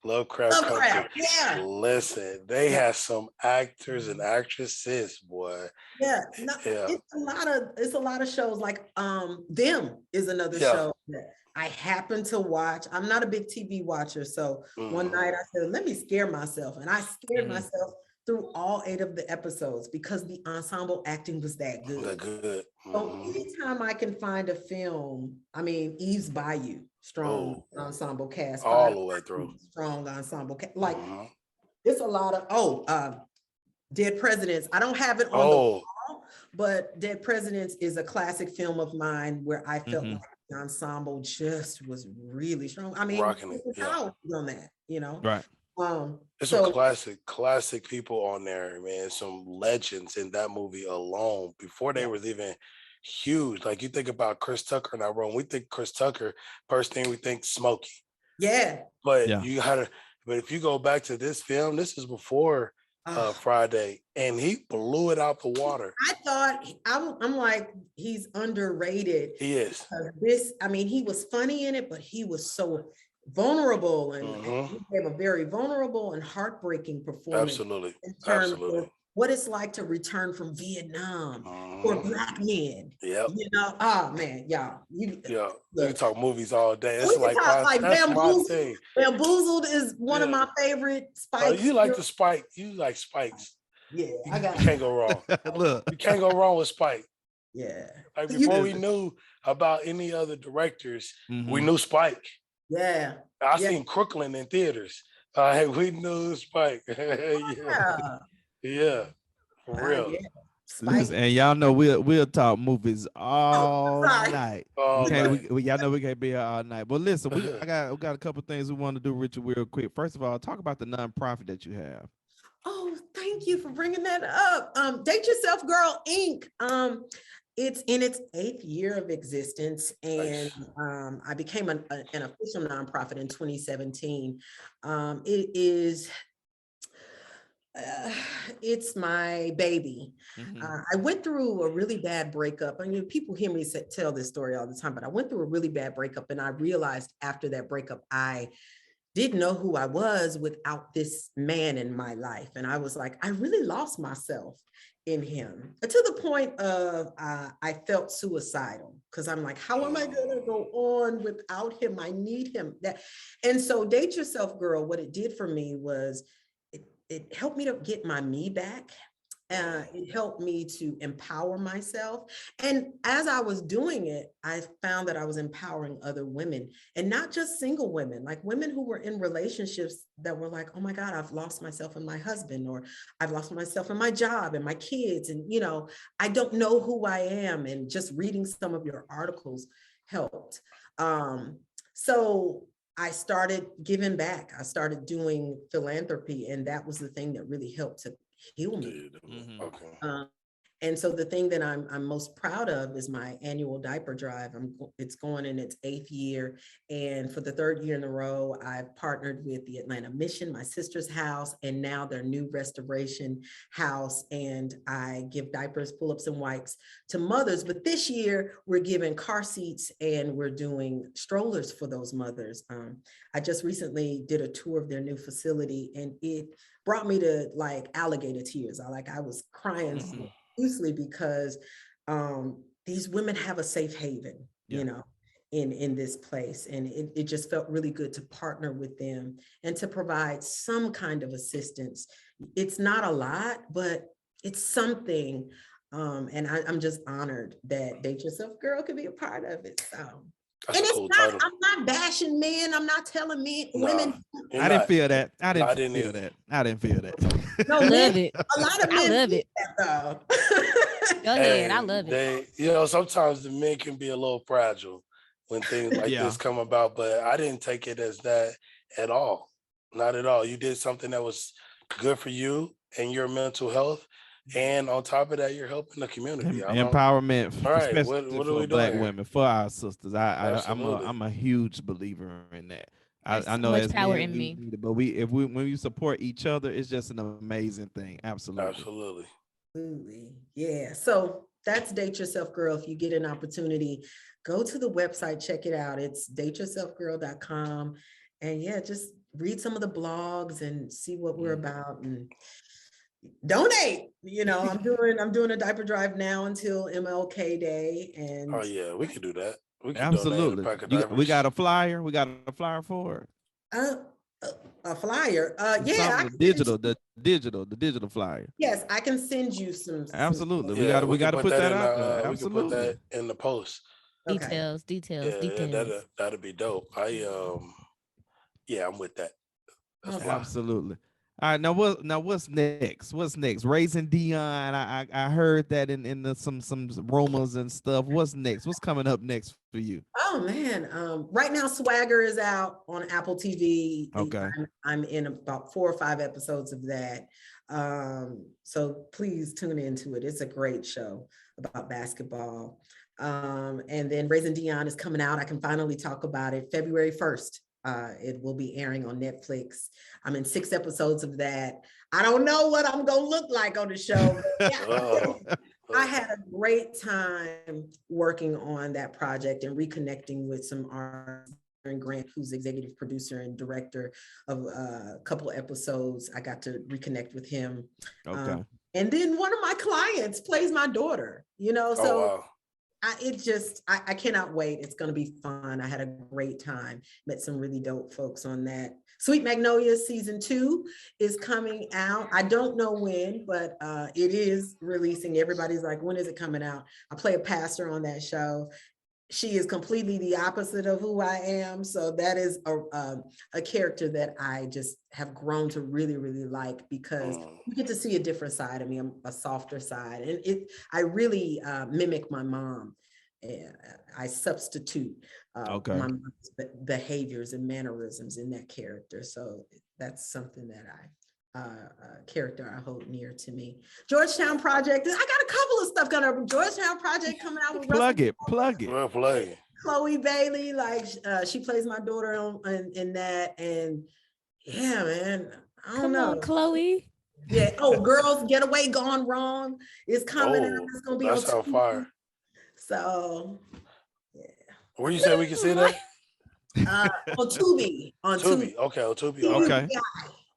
Lovecraft Country. Yeah. Listen, they have some actors and actresses, boy. Yeah. It's a lot of shows. Like Them is another show that I happen to watch. I'm not a big TV watcher, so one night I said, let me scare myself, and I scared myself through all 8 of the episodes because the ensemble acting was that good. So anytime I can find a film, I mean, Eve's Bayou, strong ensemble cast, all the way through, strong ensemble cast. Like it's a lot of Dead Presidents. I don't have it on the wall, but Dead Presidents is a classic film of mine where I felt like the ensemble just was really strong. I mean, on that, you know, right. There's some classic people on there, man. Some legends in that movie alone before they was even huge. Like you think about Chris Tucker in that role. We think Chris Tucker, first thing we think Smokey. Yeah. But but if you go back to this film, this is before Friday, and he blew it out the water. I thought I'm like, he's underrated. He is. He was funny in it, but he was so vulnerable, and he gave a very vulnerable and heartbreaking performance. Absolutely. In terms of what it's like to return from Vietnam for Black men. Yep. You know, man, y'all. We can talk movies all day. It's like Bamboozled. Bamboozled is one of my favorite Spikes. You like the Spike. You like Spikes. Yeah, you can't go wrong. Look, you can't go wrong with Spike. Yeah. Like before we knew about any other directors, we knew Spike. Yeah. I seen Crooklyn in theaters. We knew Spike. Yeah, for real. Listen, and y'all know we'll talk movies all night. Y'all know we can't be here all night. But listen, we got a couple things we want to do, Richard, real quick. First of all, talk about the nonprofit that you have. Oh, thank you for bringing that up. Date Yourself Girl Inc. It's in its 8th year of existence, and I became an official nonprofit in 2017. It is Uh, it's my baby. I went through a really bad breakup. I mean, people hear me tell this story all the time, but I went through a really bad breakup, and I realized after that breakup, I didn't know who I was without this man in my life. And I was like, I really lost myself in him to the point of I felt suicidal because I'm like, how am I going to go on without him? I need him. And so Date Yourself Girl, what it did for me was it helped me to get my me back. It helped me to empower myself. And as I was doing it, I found that I was empowering other women, and not just single women, like women who were in relationships that were like, oh my God, I've lost myself in my husband, or I've lost myself in my job and my kids. And, I don't know who I am. And just reading some of your articles helped. So I started giving back. I started doing philanthropy, and that was the thing that really helped to heal me. Okay. And so the thing that I'm most proud of is my annual diaper drive. It's going in its 8th year. And for the 3rd year in a row, I've partnered with the Atlanta Mission, my sister's house, and now their new restoration house. And I give diapers, pull-ups, and wipes to mothers. But this year we're giving car seats and we're doing strollers for those mothers. I just recently did a tour of their new facility, and it brought me to like alligator tears. I was crying profusely because these women have a safe haven, in this place. And it just felt really good to partner with them and to provide some kind of assistance. It's not a lot, but it's something. And I'm just honored that Date Yourself Girl could be a part of it. So. That's And a it's cool not, title. I'm not bashing men. I'm not telling men, women. I didn't feel that. I didn't feel that. No, love it. A lot of men I love it. that, though. Go ahead. I love it. Sometimes the men can be a little fragile when things like this come about, but I didn't take it as that at all. Not at all. You did something that was good for you and your mental health. And on top of that, you're helping the community. Empowerment, all right, especially what are for we Black doing women, for our sisters. Absolutely. I'm a huge believer in that. I know much as power men, in we me. need it, but when we support each other, it's just an amazing thing. Absolutely. Yeah. So that's Date Yourself Girl. If you get an opportunity, go to the website, check it out. It's dateyourselfgirl.com. And just read some of the blogs and see what we're about and donate. I'm doing a diaper drive now until MLK Day. And oh yeah, we could do that. We could absolutely. donate a pack of diapers. We got a flyer. We got a flyer for it. A flyer. The digital flyer. Yes, I can send you some. Absolutely. Yeah, we got to put that out there. We can put that in the post. Details. Yeah, that'll be dope. I'm with that. That's fine. Absolutely. All right, now what's next? What's next? Raising Dion. I heard that in some rumors and stuff. What's next? What's coming up next for you? Oh man, right now Swagger is out on Apple TV. Okay, I'm in about 4 or 5 episodes of that. So please tune into it. It's a great show about basketball. And then Raising Dion is coming out. I can finally talk about it February 1st. It will be airing on Netflix. I'm in 6 episodes of that. I don't know what I'm gonna look like on the show. I had a great time working on that project and reconnecting with some artists. Grant, who's executive producer and director of a couple episodes. I got to reconnect with him. Okay. And then one of my clients plays my daughter, so I cannot wait. It's going to be fun. I had a great time. Met some really dope folks on that. Sweet Magnolia season 2 is coming out. I don't know when, but it is releasing. Everybody's like, when is it coming out? I play a pastor on that show. She is completely the opposite of who I am. So that is a character that I just have grown to really, really like, because you get to see a different side of me, a softer side. And I really mimic my mom. And I substitute my mom's behaviors and mannerisms in that character. So that's something that character I hold near to me. Georgetown Project. I got a couple of stuff coming up. Georgetown Project coming out with plug it. Chloe Bailey, she plays my daughter in that, and yeah, man, I don't know. Come on, Chloe. Yeah. Oh, Girls Getaway Gone Wrong is coming out. Oh, It's gonna be that's on on TV. fire. So Where you say we can see that? on Tubi. On Tubi. Okay, on Tubi. Okay.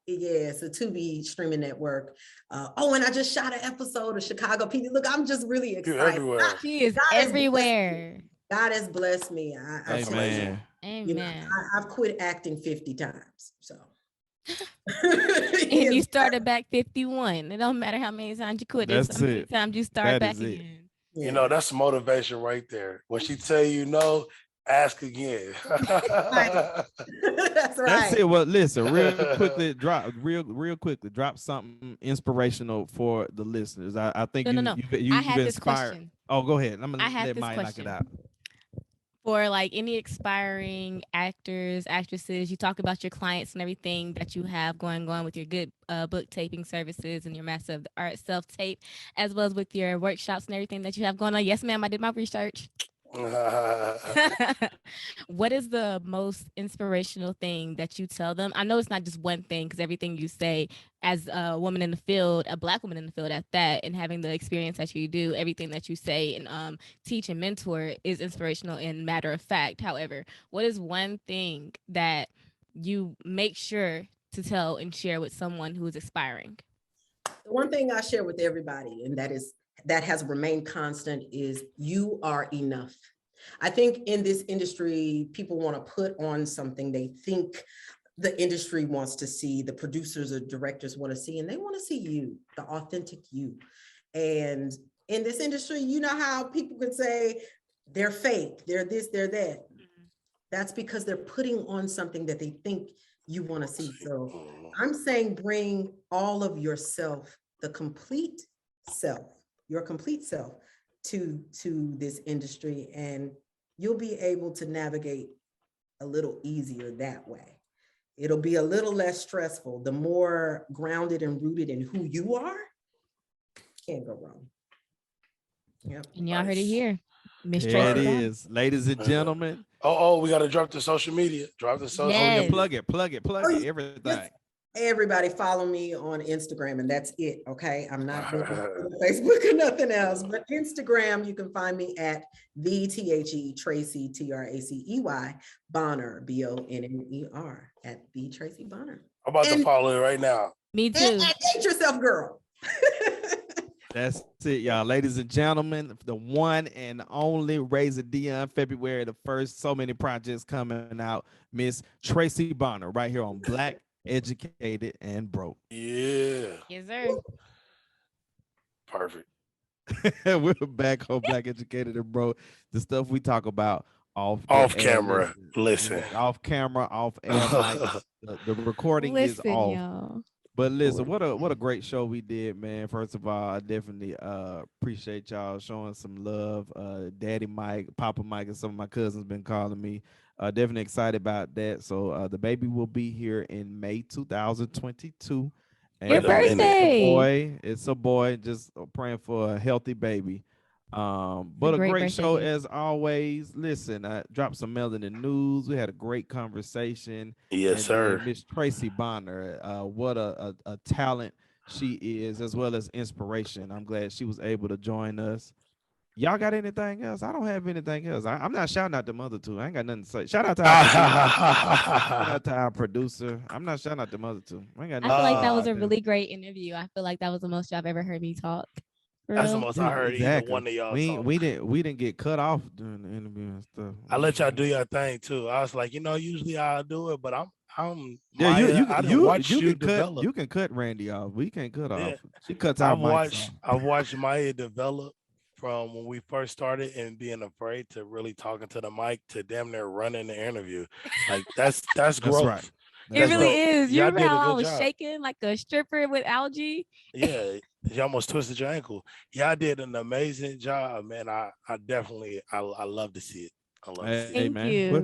Yeah, it's a Tubi streaming network. And I just shot an episode of Chicago PD. Look, I'm just really You're excited. everywhere. She is God has everywhere. God has blessed me. That's amazing. Amen. I've quit acting 50 times. So And you started back 51. It don't matter how many times you quit. It's That's so many it. times you start That back is it. again. Yeah. You know, that's motivation right there. When she tell you no, ask again. That's right. That's it. Well, listen, real quickly, drop something inspirational for the listeners. I think No. you I have this inspired. question. Oh, go ahead. I'm I gonna have let this Maya knock it question. out. For like any aspiring actors, actresses, you talk about your clients and everything that you have going on with your good book taping services and your Master of the Art self-tape, as well as with your workshops and everything that you have going on. Yes, ma'am, I did my research. What is the most inspirational thing that you tell them? I know it's not just one thing, because everything you say as a woman in the field, a Black woman in the field at that, and having the experience that you do, everything that you say and teach and mentor is inspirational and matter of fact. However, what is one thing that you make sure to tell and share with someone who is aspiring? The one thing I share with everybody, and that has remained constant, is you are enough. I think in this industry, people want to put on something they think the industry wants to see, the producers or directors want to see, and they want to see you, the authentic you. And in this industry, you know how people could say they're fake, they're this, they're that. That's because they're putting on something that they think you want to see. So I'm saying bring all of yourself, the complete self, your complete self to this industry, and you'll be able to navigate a little easier that way. It'll be a little less stressful. The more grounded and rooted in who you are, can't go wrong. Yep. And y'all heard it here. Miss There Tracey it Brown. is, ladies and gentlemen. We got to drop the social media. Drop the social Yes. media. Plug it, everything. Everybody follow me on Instagram, and that's it. Okay, I'm not doing Facebook or nothing else, but Instagram, you can find me at Tracey Tracey Bonner Bonner at the Tracey Bonner. I'm about to follow it right now. Me too. And date yourself, girl. That's it, y'all. Ladies and gentlemen, the one and only Razor Dion, February the 1st. So many projects coming out. Miss Tracey Bonner, right here on Black, Educated, and Broke. Yeah. Yes, sir. Perfect. We're back on Black, Educated, and Broke. The stuff we talk about off camera. Listen. Off camera, off air. The recording is off. Y'all. But listen, what a great show we did, man. First of all, I definitely appreciate y'all showing some love. Daddy Mike, Papa Mike, and some of my cousins been calling me. Definitely excited about that. So the baby will be here in May 2022. And your birthday. It's a boy. Just praying for a healthy baby. But a great show as always. Listen, I dropped some melanin news. We had a great conversation. Yes, sir. Miss Tracey Bonner, what a talent she is, as well as inspiration. I'm glad she was able to join us. Y'all got anything else? I don't have anything else. I'm not shouting out them other two. I ain't got nothing to say. Shout out to our producer. I'm not shouting out them other two. I feel like that was a really great interview. I feel like that was the most y'all have ever heard me talk. That's the most I heard exactly. either one of y'all. We didn't get cut off during the interview and stuff. I let y'all do your thing too. I was like, usually I'll do it, but I'm you can cut Randy off. We can't cut off. She cuts our mics off. I've watched Maya develop from when we first started and being afraid to really talking to the mic to damn near running the interview. Like that's growth. Right. It really is. You remember how I was shaking like a stripper with algae? Yeah, you almost twisted your ankle. Y'all did an amazing job, man. I definitely love to see it. I love to see it. Thank you. But,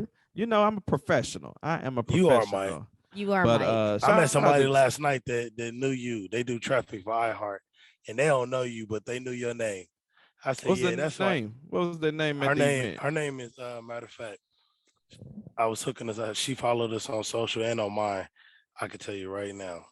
I'm a professional. I am a professional. You are, Mike. You are, Mike. I met somebody last night that knew you. They do traffic for iHeart, and they don't know you, but they knew your name. I said, that's name. What was the name? Her name is matter of fact. I was hooking us up. She followed us on social and on mine. I can tell you right now.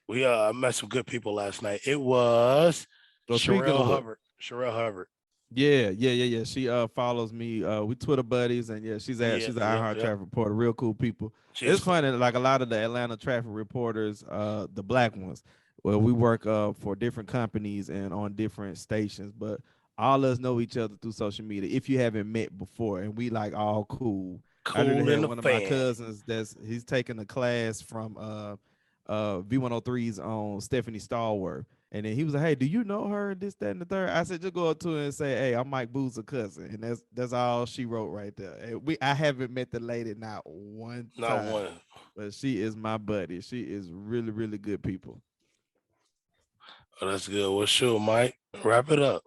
We met some good people last night. It was Sherelle Hubbard. Sherelle Hubbard. Yeah. She follows me. We Twitter buddies, and she's an iHeart traffic reporter. Real cool people. It's funny, like a lot of the Atlanta traffic reporters, the black ones. Well, we work for different companies and on different stations, but all of us know each other through social media. If you haven't met before, and we like all cool. I done had one of my cousins he's taking a class from V103's on Stephanie Stallworth. And then he was like, "Hey, do you know her? This, that, and the third?" I said, "Just go up to her and say, hey, I'm Mike Boo's cousin." And that's all she wrote right there. And I haven't met the lady not one time, but she is my buddy. She is really, really good people. Oh, that's good. Well, sure, Mike. Wrap it up.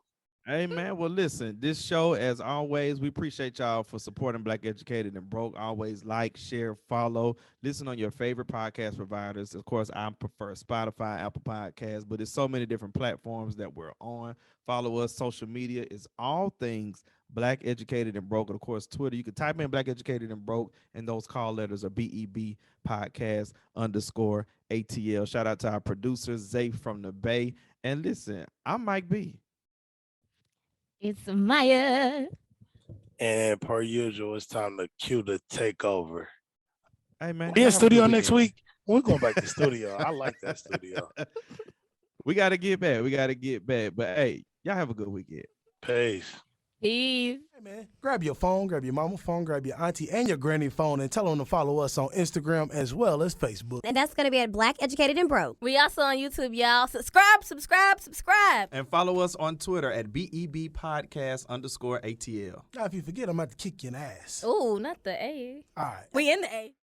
Hey, man. Well, listen, this show, as always, we appreciate y'all for supporting Black Educated and Broke. Always like, share, follow, listen on your favorite podcast providers. Of course, I prefer Spotify, Apple Podcasts, but there's so many different platforms that we're on. Follow us. Social media is all things Black Educated and Broke. And of course, Twitter, you can type in Black Educated and Broke, and those call letters are BEB podcast _ATL. Shout out to our producer, Zay from the Bay. And listen, I'm Mike B. It's Maya. And per usual, it's time to cue the takeover. Hey, man. We in studio next week. We're going back to studio. I like that studio. We got to get back. But hey, y'all have a good weekend. Peace. Peace. Hey, man, grab your phone, grab your mama phone, grab your auntie and your granny phone, and tell them to follow us on Instagram as well as Facebook. And that's going to be at Black Educated and Broke. We also on YouTube, y'all. Subscribe. And follow us on Twitter at BEB podcast _ATL. Now, if you forget, I'm about to kick your ass. Ooh, not the A. All right. We in the A.